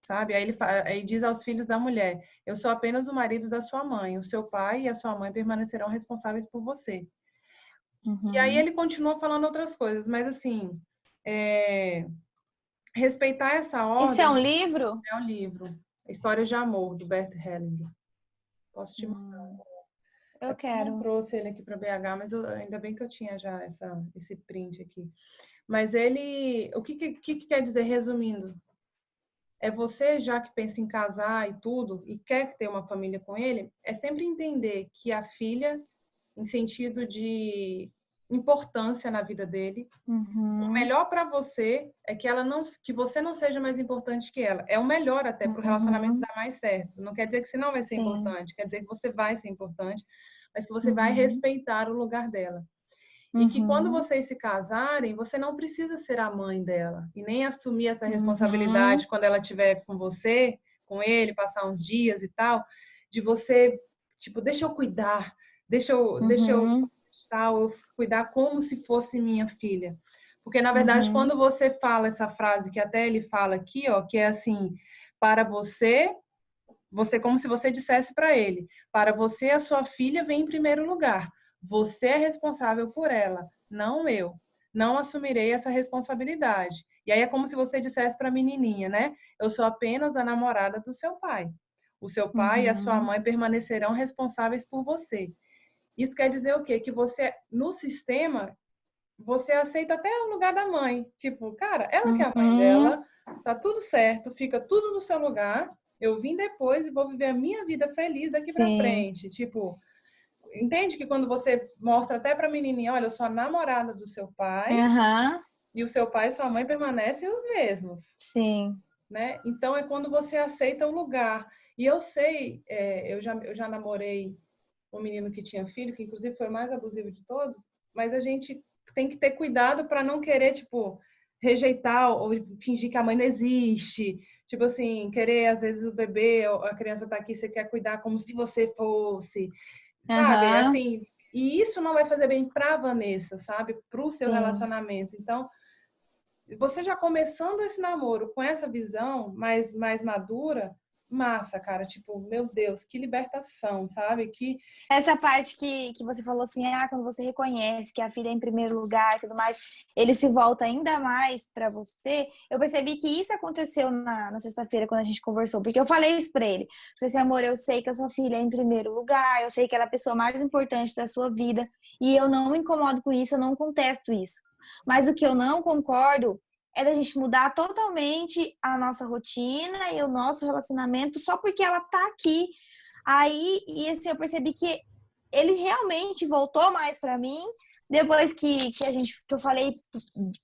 Sabe? Aí diz aos filhos da mulher, eu sou apenas o marido da sua mãe, o seu pai e a sua mãe permanecerão responsáveis por você. E aí ele continua falando outras coisas, mas assim, respeitar essa ordem... Isso é um livro? É um livro, Histórias de Amor, do Bert Hellinger. Posso te mandar? Eu quero. não trouxe ele aqui para BH, mas ainda bem que eu tinha já esse print aqui. Mas ele... O que quer dizer, resumindo? É você, já que pensa em casar e tudo, e quer ter uma família com ele, é sempre entender que a filha, em sentido de importância na vida dele, o melhor para você é que você não seja mais importante que ela. É o melhor até para o relacionamento dar mais certo. Não quer dizer que você não vai ser importante, quer dizer que você vai ser importante, mas que você vai respeitar o lugar dela. E que quando vocês se casarem, você não precisa ser a mãe dela e nem assumir essa responsabilidade quando ela estiver com você, com ele, passar uns dias e tal, de você, tipo, deixa eu cuidar, deixa eu cuidar como se fosse minha filha. Porque, na verdade, quando você fala essa frase, que até ele fala aqui, ó, que é assim, para você como se você dissesse para ele, para você, a sua filha vem em primeiro lugar. Você é responsável por ela, não eu. Não assumirei essa responsabilidade. E aí é como se você dissesse para a menininha, né? Eu sou apenas a namorada do seu pai. O seu pai e a sua mãe permanecerão responsáveis por você. Isso quer dizer o quê? Que você, no sistema, você aceita até o lugar da mãe. Tipo, cara, ela que é a mãe dela, tá tudo certo, fica tudo no seu lugar. Eu vim depois e vou viver a minha vida feliz daqui pra frente. Tipo, entende que quando você mostra até pra menininha, olha, eu sou a namorada do seu pai, e o seu pai e sua mãe permanecem os mesmos. Sim. Né? Então, é quando você aceita o lugar. E eu sei, eu já namorei um menino que tinha filho, que inclusive foi o mais abusivo de todos, mas a gente tem que ter cuidado para não querer, tipo, rejeitar ou fingir que a mãe não existe. Tipo assim, querer, às vezes, o bebê, a criança tá aqui, você quer cuidar como se você fosse, sabe? Assim, e isso não vai fazer bem pra Vanessa, sabe? Pro seu relacionamento. Então, você já começando esse namoro com essa visão mais madura, massa, cara. Tipo, meu Deus, que libertação, sabe? Que Essa parte que você falou assim, quando você reconhece que a filha é em primeiro lugar e tudo mais, ele se volta ainda mais pra você. Eu percebi que isso aconteceu na sexta-feira, quando a gente conversou, porque eu falei isso pra ele. Falei assim, amor, eu sei que a sua filha é em primeiro lugar, eu sei que ela é a pessoa mais importante da sua vida, e eu não me incomodo com isso, eu não contesto isso. Mas o que eu não concordo é da gente mudar totalmente a nossa rotina e o nosso relacionamento só porque ela tá aqui. Aí, e assim, eu percebi que ele realmente voltou mais pra mim depois que eu falei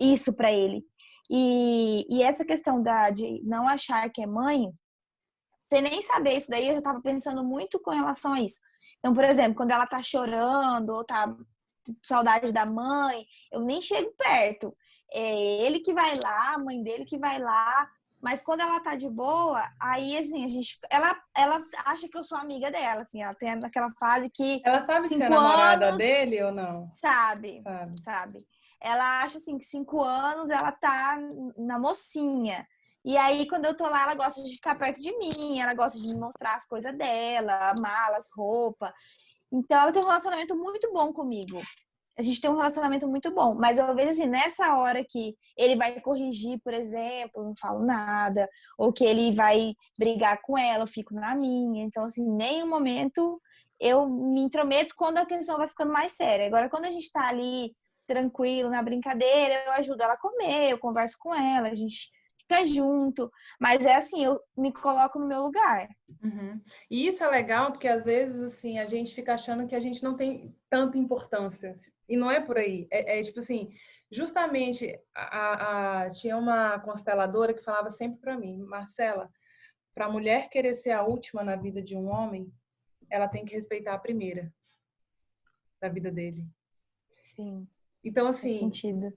isso pra ele. E essa questão de não achar que é mãe, sem nem saber isso daí, eu já tava pensando muito com relação a isso. Então, por exemplo, quando ela tá chorando ou tá com saudade da mãe, eu nem chego perto. É ele que vai lá, a mãe dele que vai lá. Mas quando ela tá de boa, aí assim, ela acha que eu sou amiga dela, assim, ela tem aquela fase que ela sabe que você é 5 namorada anos, dele ou não? sabe. Ela acha assim que 5 anos ela tá na mocinha. E aí, quando eu tô lá, ela gosta de ficar perto de mim, ela gosta de me mostrar as coisas dela, malas, roupa. Então, ela tem um relacionamento muito bom comigo. A gente tem um relacionamento muito bom. Mas eu vejo assim, nessa hora que ele vai corrigir, por exemplo, eu não falo nada. Ou que ele vai brigar com ela, eu fico na minha. Então, assim, em nenhum momento eu me intrometo quando a questão vai ficando mais séria. Agora, quando a gente tá ali tranquilo, na brincadeira, eu ajudo ela a comer, eu converso com ela, a gente fica junto. Mas é assim, eu me coloco no meu lugar. E isso é legal porque às vezes assim a gente fica achando que a gente não tem tanta importância e não é por aí. É tipo assim, justamente tinha uma consteladora que falava sempre para mim, Marcela, para a mulher querer ser a última na vida de um homem, ela tem que respeitar a primeira da vida dele. Sim. Então Faz assim, sentido.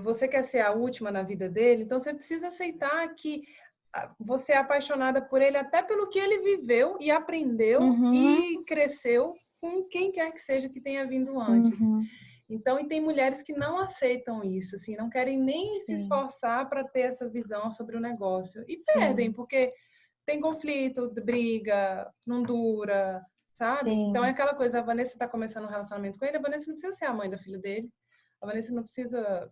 você quer ser a última na vida dele, então você precisa aceitar que você é apaixonada por ele até pelo que ele viveu e aprendeu e cresceu com quem quer que seja que tenha vindo antes. Então, e tem mulheres que não aceitam isso, assim, não querem nem se esforçar para ter essa visão sobre o negócio. E perdem, porque tem conflito, briga, não dura, sabe? Então é aquela coisa, a Vanessa está começando um relacionamento com ele, a Vanessa não precisa ser a mãe da filha dele, a Vanessa não precisa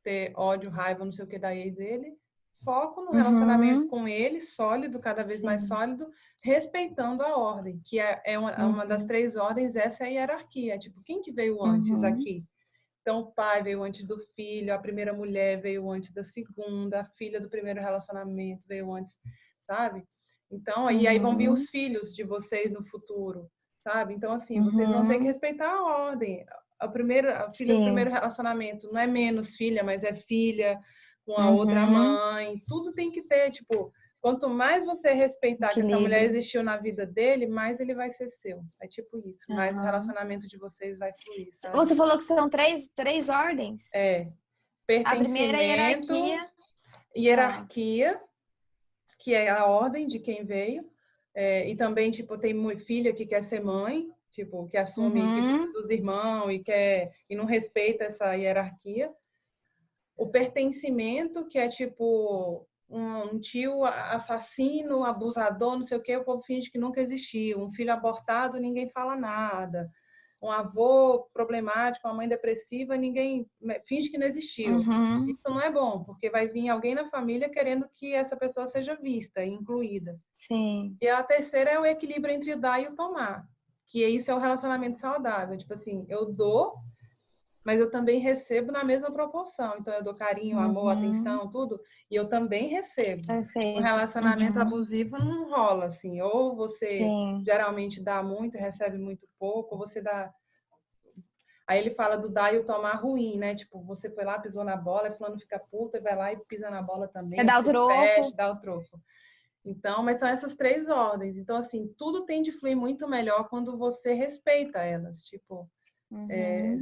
ter ódio, raiva, não sei o que da ex dele. Foco no relacionamento com ele, sólido, cada vez mais sólido, respeitando a ordem, que é uma das 3 ordens, essa é a hierarquia. Tipo, quem que veio antes aqui? Então, o pai veio antes do filho, a primeira mulher veio antes da segunda, a filha do primeiro relacionamento veio antes, sabe? Então, aí vão vir os filhos de vocês no futuro, sabe? Então, assim, vocês vão ter que respeitar a ordem. A filha do primeiro relacionamento não é menos filha, mas é filha com a outra mãe. Tudo tem que ter, tipo, Quanto mais você respeitar que essa mulher Equilíbrio. existiu na vida dele, mais ele vai ser seu. É tipo isso. Mais o Aham. relacionamento de vocês vai fluir, sabe? Você falou que são três ordens? É. A primeira é Pertencimento, hierarquia, que é a ordem de quem veio. E também, tipo, tem filha que quer ser mãe, tipo, que assume dos irmãos e não respeita essa hierarquia. O pertencimento, que é tipo um tio assassino, abusador, não sei o quê, o povo finge que nunca existiu. Um filho abortado, ninguém fala nada. Um avô problemático, uma mãe depressiva, ninguém finge que não existiu. Uhum. Isso não é bom, porque vai vir alguém na família querendo que essa pessoa seja vista e incluída. Sim. E a terceira é o equilíbrio entre o dar e o tomar, que isso é o relacionamento saudável. Tipo assim, eu dou, mas eu também recebo na mesma proporção. Então, eu dou carinho, amor, atenção, tudo, e eu também recebo. Um Perfeito. relacionamento abusivo não rola, assim. Ou você Sim. geralmente dá muito e recebe muito pouco, ou você dá... Aí ele fala do dar e o tomar ruim, né? Tipo, você foi lá, pisou na bola, e fulano fica puta, e vai lá e pisa na bola também, Dar o se troco. dá o troco. Então, mas são essas três ordens. Então, assim, tudo tem de fluir muito melhor quando você respeita elas, tipo,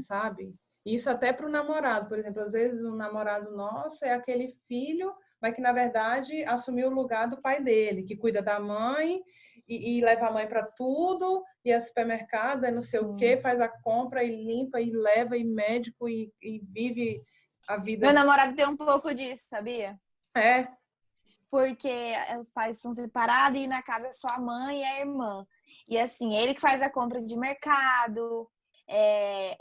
sabe? Isso até para o namorado, por exemplo, às vezes um namorado nosso é aquele filho, mas que na verdade assumiu o lugar do pai dele, que cuida da mãe e leva a mãe para tudo, e é supermercado, é não sei o quê, faz a compra e limpa e leva e médico e vive a vida. Meu namorado tem um pouco disso, sabia? É. Porque os pais são separados e na casa é só a mãe e a irmã. E assim, ele que faz a compra de mercado,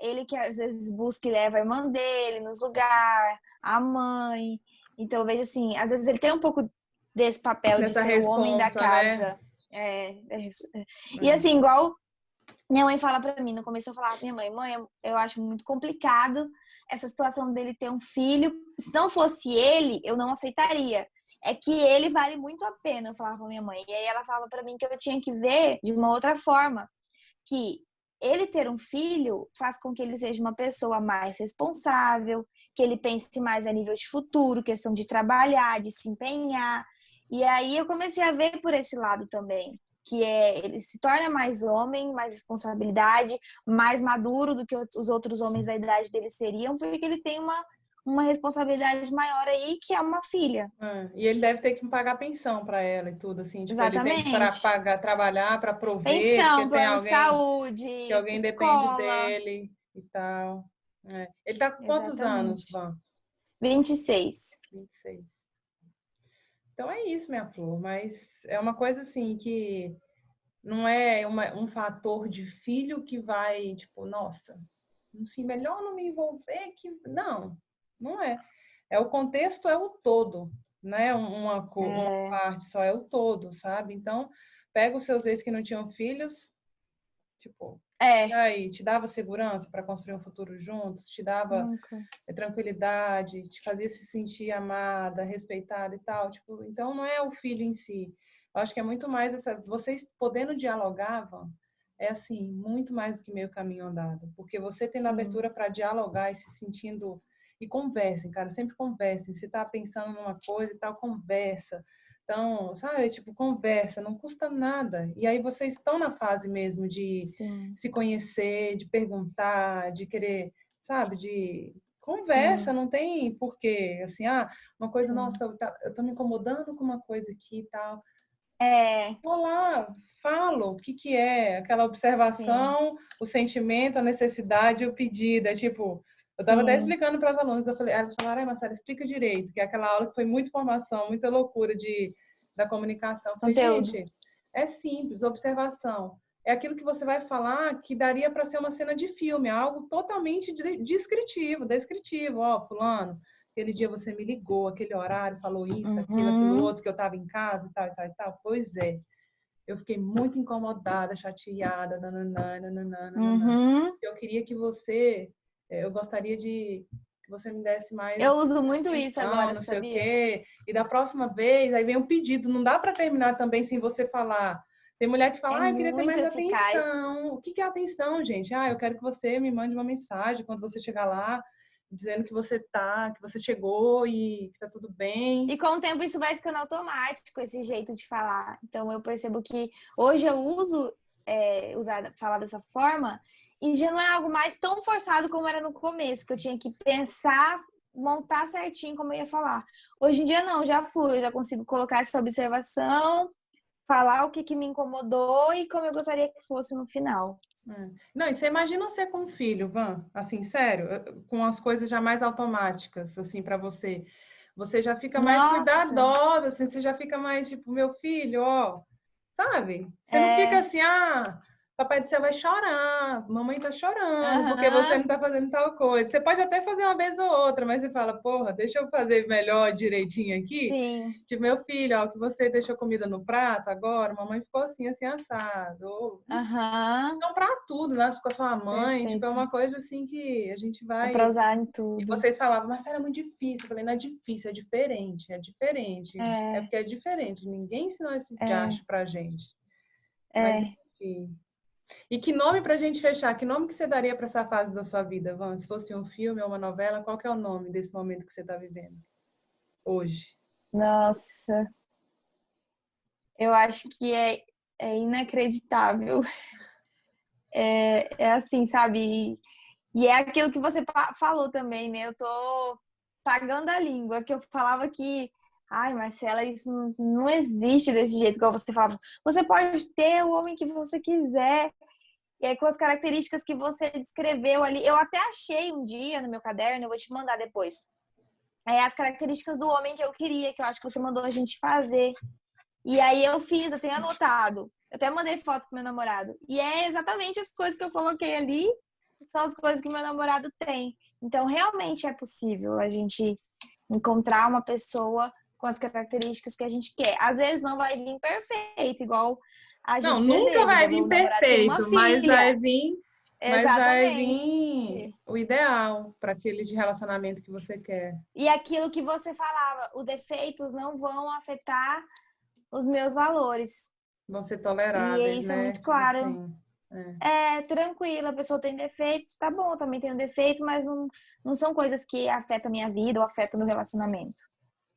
ele que às vezes busca e leva a irmã dele nos lugares, a mãe. Então eu vejo assim, às vezes ele tem um pouco desse papel de ser o homem da casa. Né? E assim, igual minha mãe fala pra mim, no começo eu falava pra minha mãe, eu acho muito complicado essa situação dele ter um filho. Se não fosse ele, eu não aceitaria. É que ele vale muito a pena, eu falava pra minha mãe. E aí ela falava pra mim que eu tinha que ver de uma outra forma, que ele ter um filho faz com que ele seja uma pessoa mais responsável, que ele pense mais a nível de futuro, questão de trabalhar, de se empenhar. E aí eu comecei a ver por esse lado também, que ele se torna mais homem, mais responsabilidade, mais maduro do que os outros homens da idade dele seriam, porque ele tem uma responsabilidade maior aí, que é uma filha. E ele deve ter que pagar pensão para ela e tudo, assim. Tipo, Exatamente. ele tem que pagar, trabalhar para prover, pensão, porque tem plano alguém de saúde, que alguém depende dele e tal. Ele tá com quantos anos, Van? 26. 26. Então é isso, minha flor. Mas é uma coisa assim que não é um fator de filho que vai, tipo, nossa, assim, melhor não me envolver que... Não é. O contexto é o todo, né? Uma parte só, é o todo, sabe? Então, pega os seus ex que não tinham filhos, tipo, e aí, te dava segurança para construir um futuro juntos? Te dava tranquilidade? Te fazia se sentir amada, respeitada e tal? Tipo, então, não é o filho em si. Eu acho que é muito mais vocês podendo dialogar, Van, é assim, muito mais do que meio caminho andado. Porque você tendo abertura para dialogar e se sentindo... E conversem, cara, sempre conversem. Se tá pensando numa coisa e tal, conversa. Então, sabe, tipo, conversa, não custa nada. E aí vocês estão na fase mesmo de se conhecer, de perguntar, de querer, sabe, de conversa, não tem porquê. Assim, uma coisa, nossa, eu tô me incomodando com uma coisa aqui e tal. Vou lá, falo o que é, aquela observação, o sentimento, a necessidade, o pedido. É tipo, eu estava até explicando para as alunas, elas falaram, Marcela, explica direito, que é aquela aula que foi muita informação, muita loucura da comunicação. Eu falei, gente, é simples, observação. É aquilo que você vai falar que daria para ser uma cena de filme, algo totalmente descritivo. Ó, fulano, aquele dia você me ligou, aquele horário, falou isso, aquilo outro, que eu estava em casa e tal, e tal, e tal. Pois é. Eu fiquei muito incomodada, chateada, Eu queria que eu gostaria que você me desse mais... Eu uso muito atenção, isso agora, não sei sabia? o quê. E da próxima vez, aí vem um pedido. Não dá para terminar também sem você falar. Tem mulher que fala, eu queria ter mais atenção. O que é atenção, gente? Eu quero que você me mande uma mensagem quando você chegar lá. dizendo que você chegou e que tá tudo bem. E com o tempo isso vai ficando automático, esse jeito de falar. Então eu percebo que hoje eu uso falar dessa forma e já não é algo mais tão forçado como era no começo, que eu tinha que pensar, montar certinho como eu ia falar. Hoje em dia não, já flui, eu já consigo colocar essa observação, falar o que me incomodou e como eu gostaria que fosse no final. Não, e você imagina você com um filho, Van, assim, sério, com as coisas já mais automáticas, assim, para você. Você já fica mais Nossa, cuidadosa, assim, você já fica mais tipo, meu filho, ó, sabe? Você não fica é, assim, papai do céu vai chorar, mamãe tá chorando, porque você aham, não tá fazendo tal coisa. Você pode até fazer uma vez ou outra, mas você fala, porra, deixa eu fazer melhor, direitinho aqui. sim, Tipo, meu filho, ó, que você deixou comida no prato agora, mamãe ficou assim, assim, assado. Ou, aham, então, para tudo, né? Com a sua mãe, tipo, é perfeito. uma coisa assim que a gente É vai. pra usar em E tudo. vocês falavam, mas era muito difícil. Eu falei, não é difícil, é diferente, é diferente. É É, porque é diferente. Ninguém ensinou esse é, diacho pra gente. Mas é. enfim. E que nome pra gente fechar? Que nome que você daria para essa fase da sua vida, Van? Se fosse um filme ou uma novela, qual que é o nome desse momento que você tá vivendo hoje? Nossa, eu acho que é inacreditável. É assim, sabe? E é aquilo que você falou também, né? Eu tô pagando a língua, que eu falava que, ai, Marcela, isso não existe desse jeito, igual você falava. Você pode ter o homem que você quiser, e aí com as características que você descreveu ali. Eu até achei um dia no meu caderno, eu vou te mandar depois. As características do homem que eu queria, que eu acho que você mandou a gente fazer. E aí eu fiz, eu tenho anotado. Eu até mandei foto pro meu namorado. E é exatamente as coisas que eu coloquei ali, são as coisas que meu namorado tem. Então, realmente é possível a gente encontrar uma pessoa com as características que a gente quer. Às vezes não vai vir perfeito, igual a Não, gente nunca deseja, vai igual vir meu namorado tem uma perfeito, filha. mas vai Exatamente. vir o ideal para aquele de relacionamento que você quer. E aquilo que você falava, os defeitos não vão afetar os meus valores. Vão ser E toleráveis, isso é né? muito Tipo claro. assim. É, É tranquilo, a pessoa tem defeito, tá bom, eu também tenho defeito, mas não são coisas que afetam a minha vida ou afetam o meu relacionamento.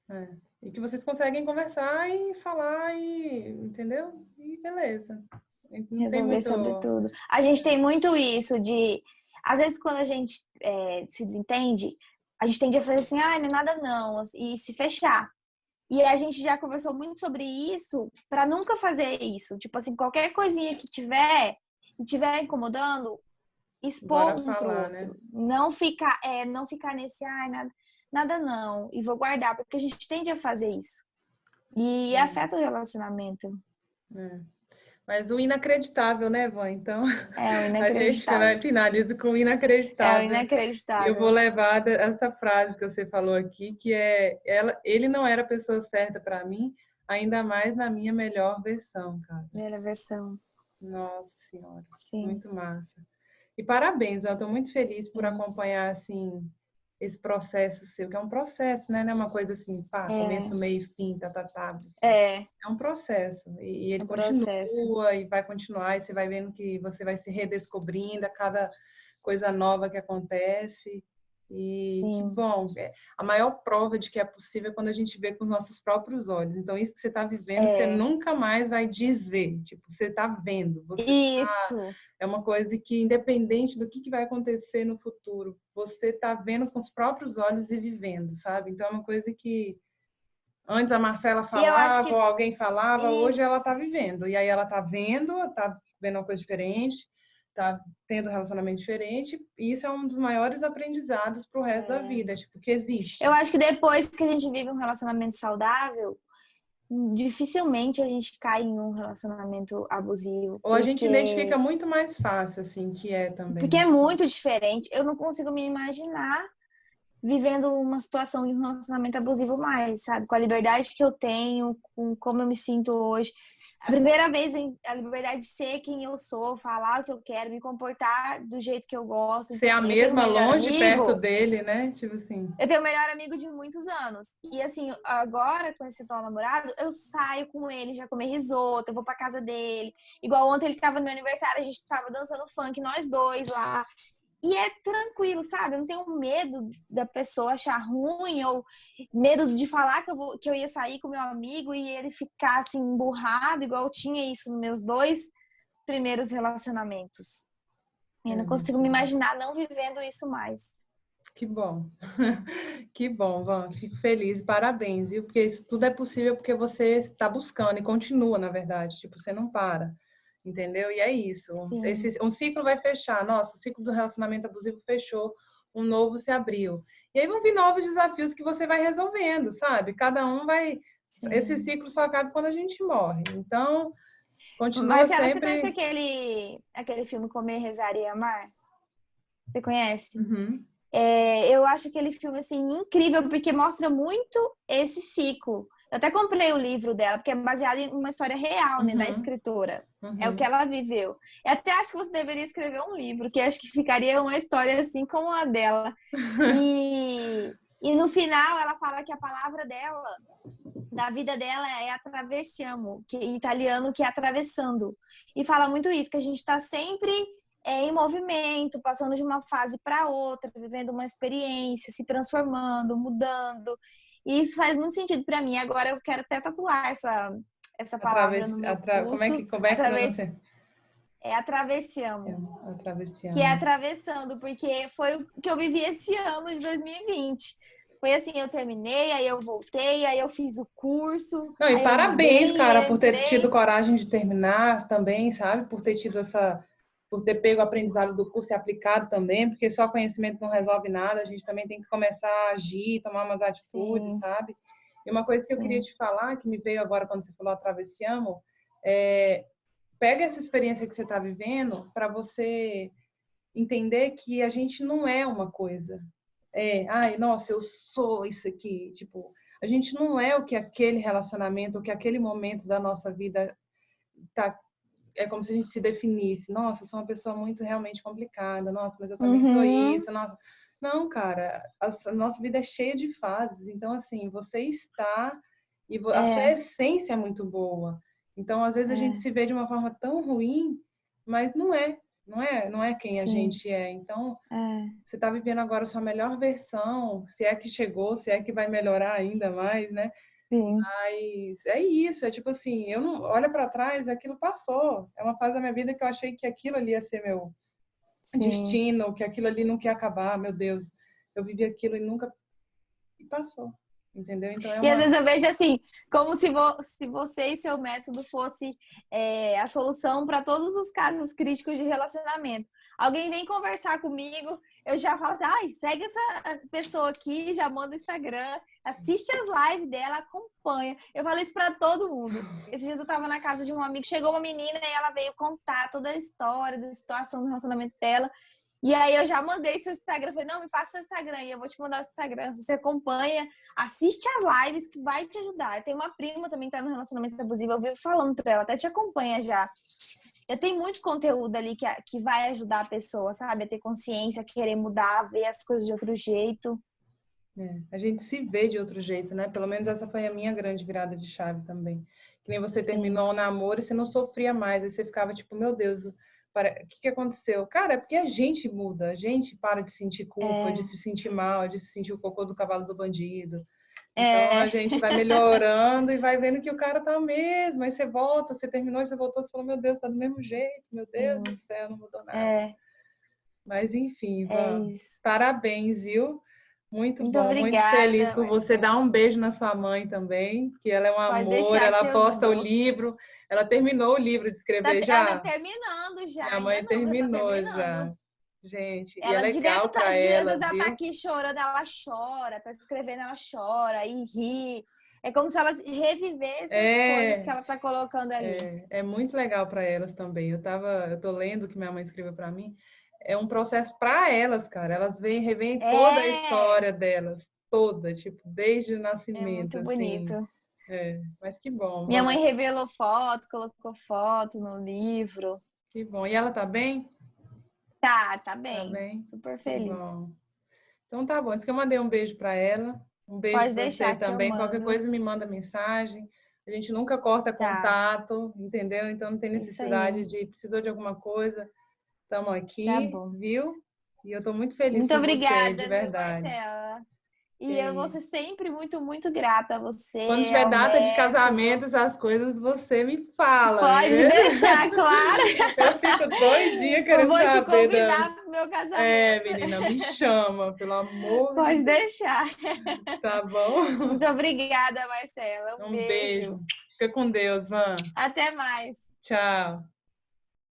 é. E que vocês conseguem conversar e falar entendeu? E beleza. Não tem Resolver muito. sobre tudo. A gente tem muito isso de. Às vezes, quando a gente se desentende, a gente tende a fazer assim, ah, não é nada não, e se fechar. E a gente já conversou muito sobre isso para nunca fazer isso. Tipo assim, qualquer coisinha que tiver incomodando, expor Bora um pro falar, né? outro. Não ficar nesse, ai, nada não, e vou guardar, porque a gente tende a fazer isso. E afeta o relacionamento. É. Mas o inacreditável, né, Vó? Então, É o a gente vai inacreditável. finalizar com o É o inacreditável. E eu vou inacreditável. levar essa frase que você falou aqui, que é ele não era a pessoa certa para mim, ainda mais na minha melhor versão, cara. Primeira versão. Nossa Senhora, Sim. muito massa. E parabéns, eu estou muito feliz por Nossa. acompanhar assim esse processo seu, que é um processo, né? Não é uma coisa assim, pá, começo, meio e fim, tá. É É um processo e ele um processo. continua e vai continuar, e você vai vendo que você vai se redescobrindo a cada coisa nova que acontece. E que Sim. bom, a maior prova de que é possível é quando a gente vê com os nossos próprios olhos. Então, isso que você está vivendo, você É. nunca mais vai desver. Tipo, você está vendo, Isso. é uma coisa que, independente do que vai acontecer no futuro, você está vendo com os próprios olhos e vivendo, sabe? Então, é uma coisa que antes a Marcela E eu acho falava, ou que alguém falava, hoje ela está isso. vivendo. E aí ela está vendo uma coisa diferente, está tendo um relacionamento diferente. E isso é um dos maiores aprendizados para o resto da vida, tipo, que Eu existe. acho que depois que a gente vive um relacionamento saudável, dificilmente a gente cai em um relacionamento abusivo, Ou a gente identifica muito mais fácil, assim, que é porque também. é muito diferente. Eu não consigo me imaginar vivendo uma situação de um relacionamento abusivo mais, sabe? Com a liberdade que eu tenho, com como eu me sinto hoje. A primeira vez, a liberdade de ser quem eu sou, falar o que eu quero, me comportar do jeito que eu gosto. Ser Então, a assim, eu tenho um mesma melhor longe perto amigo. dele, né? Tipo assim. Eu tenho o melhor amigo de muitos anos. E assim, agora com esse atual namorado, eu saio com ele, já comer risoto, eu vou pra casa dele. Igual ontem ele tava no meu aniversário, a gente tava dançando funk, nós dois lá. E é tranquilo, sabe? Eu não tenho medo da pessoa achar ruim ou medo de falar que eu ia sair com meu amigo e ele ficar assim emburrado, igual eu tinha isso nos meus 2 primeiros relacionamentos. Eu não consigo me imaginar não vivendo isso mais. Que bom. Que bom, Van. Fico feliz. Parabéns, viu? Porque isso tudo é possível porque você está buscando e continua, na verdade. Tipo, você não para. Entendeu? E é isso. Um ciclo vai fechar. Nossa, o ciclo do relacionamento abusivo fechou. Um novo se abriu. E aí vão vir novos desafios que você vai resolvendo, sabe? Cada um vai... Sim. Esse ciclo só acaba quando a gente morre. Então, continua Marcela, sempre... você conhece aquele filme Comer, Rezar e Amar? Você conhece? Uhum. Eu acho aquele filme assim incrível porque mostra muito esse ciclo. Eu até comprei o livro dela, porque é baseado em uma história real, né, da escritora. É o que ela viveu. Eu até acho que você deveria escrever um livro, que acho que ficaria uma história assim como a dela. E no final ela fala que a palavra dela, da vida dela, é attraversiamo, que em italiano que é atravessando. E fala muito isso, que a gente está sempre em movimento, passando de uma fase para outra, vivendo uma experiência, se transformando, mudando. E isso faz muito sentido para mim. Agora eu quero até tatuar essa palavra no meu pulso. Como é que pronuncia? É atravessiamo. Atravessiamo. Que é atravessando, porque foi o que eu vivi esse ano de 2020. Foi assim, eu terminei, aí eu voltei, aí eu fiz o curso. Não, e aí parabéns, eu mudei, cara, eu por ter entrei. tido coragem de terminar também, sabe? Por ter tido por ter pego o aprendizado do curso e aplicado também, porque só conhecimento não resolve nada, a gente também tem que começar a agir, tomar umas atitudes, Sim. sabe? E uma coisa que eu queria te falar, que me veio agora quando você falou atravessiamo, pega essa experiência que você está vivendo para você entender que a gente não é uma coisa. Ai, nossa, eu sou isso aqui. Tipo, a gente não é o que aquele relacionamento, o que aquele momento da nossa vida tá. É como se a gente se definisse. Nossa, eu sou uma pessoa muito realmente complicada. Nossa, mas eu também sou isso. Nossa. Não, cara, a nossa vida é cheia de fases. Então, assim, você está e a sua essência é muito boa. Então, às vezes a gente se vê de uma forma tão ruim, mas não é. Não é quem a gente é. Então, você está vivendo agora a sua melhor versão, se é que chegou, se é que vai melhorar ainda mais, né? Sim. Mas é isso, é tipo assim, eu não olha para trás, aquilo passou. É uma fase da minha vida que eu achei que aquilo ali ia ser meu destino, que aquilo ali nunca ia acabar, meu Deus. Eu vivi aquilo e nunca e passou. Entendeu? Então E às vezes eu vejo assim, como se você e seu método fosse a solução para todos os casos críticos de relacionamento. Alguém vem conversar comigo, eu já falo assim, ai, segue essa pessoa aqui, já manda o Instagram, assiste as lives dela, acompanha. Eu falo isso para todo mundo. Esses dias eu tava na casa de um amigo, chegou uma menina e ela veio contar toda a história, da situação do relacionamento dela. E aí eu já mandei seu Instagram, falei, não, me passa seu Instagram e eu vou te mandar o Instagram. Você acompanha, assiste as lives que vai te ajudar. Eu tenho uma prima também que tá no relacionamento abusivo, eu vivo falando pra ela, até te acompanha já. Eu tenho muito conteúdo ali que vai ajudar a pessoa, sabe? A ter consciência, a querer mudar, a ver as coisas de outro jeito. A gente se vê de outro jeito, né? Pelo menos essa foi a minha grande virada de chave também. Que nem você terminou o namoro e você não sofria mais, aí você ficava tipo, meu Deus, o que aconteceu? Cara, é porque a gente muda, a gente para de sentir culpa, de se sentir mal, de se sentir o cocô do cavalo do bandido. Então a gente vai melhorando e vai vendo que o cara tá mesmo. Aí você volta, você terminou, você voltou, você falou, meu Deus, tá do mesmo jeito, meu Deus do céu, não mudou nada. Mas enfim, parabéns, viu? Muito bom, obrigada, muito feliz por você. Marcela. Dar um beijo na sua mãe também, que ela é um Pode amor, deixar ela que eu posta o dou. livro, ela terminou o livro de escrever Ela tá já? terminando já, Minha ainda mãe não, mas tá terminou terminando. já. Gente, e é Ela direto legal tá, para às ela, vezes ela tá viu? aqui chorando, ela chora, tá escrevendo, ela chora e ri. É como se ela revivesse as coisas que ela tá colocando ali. É muito legal para elas também. Eu tô lendo o que minha mãe escreveu para mim. É um processo para elas, cara. Elas revêem toda a história delas, toda, tipo, desde o É nascimento, muito assim. bonito. Mas que bom, Minha mãe Van. revelou foto, colocou foto no livro. Que bom. E ela tá bem? Tá Tá bem. bem? Super Que feliz. bom. Então tá bom. Diz que eu mandei um beijo para ela. Um beijo Pode para você deixar que eu também. Qualquer mando. coisa me manda mensagem. A gente nunca corta Tá, contato, entendeu? Então não tem é isso necessidade aí. de precisou de alguma coisa. Estamos Tá aqui, bom. viu? E eu tô muito feliz Muito por você, obrigada, de viu, verdade. Marcela? E E eu vou ser sempre muito, muito grata a quando você, tiver ao data de Neto. casamento, essas coisas, você me fala, Pode viu? deixar, claro. Eu fico doidinha Eu querendo vou te saber convidar para o meu casamento. menina, me chama, pelo amor de Pode Deus, deixar. tá bom? Muito obrigada, Marcela. Um Um beijo. beijo. Fica com Deus, Van. Até mais. Tchau.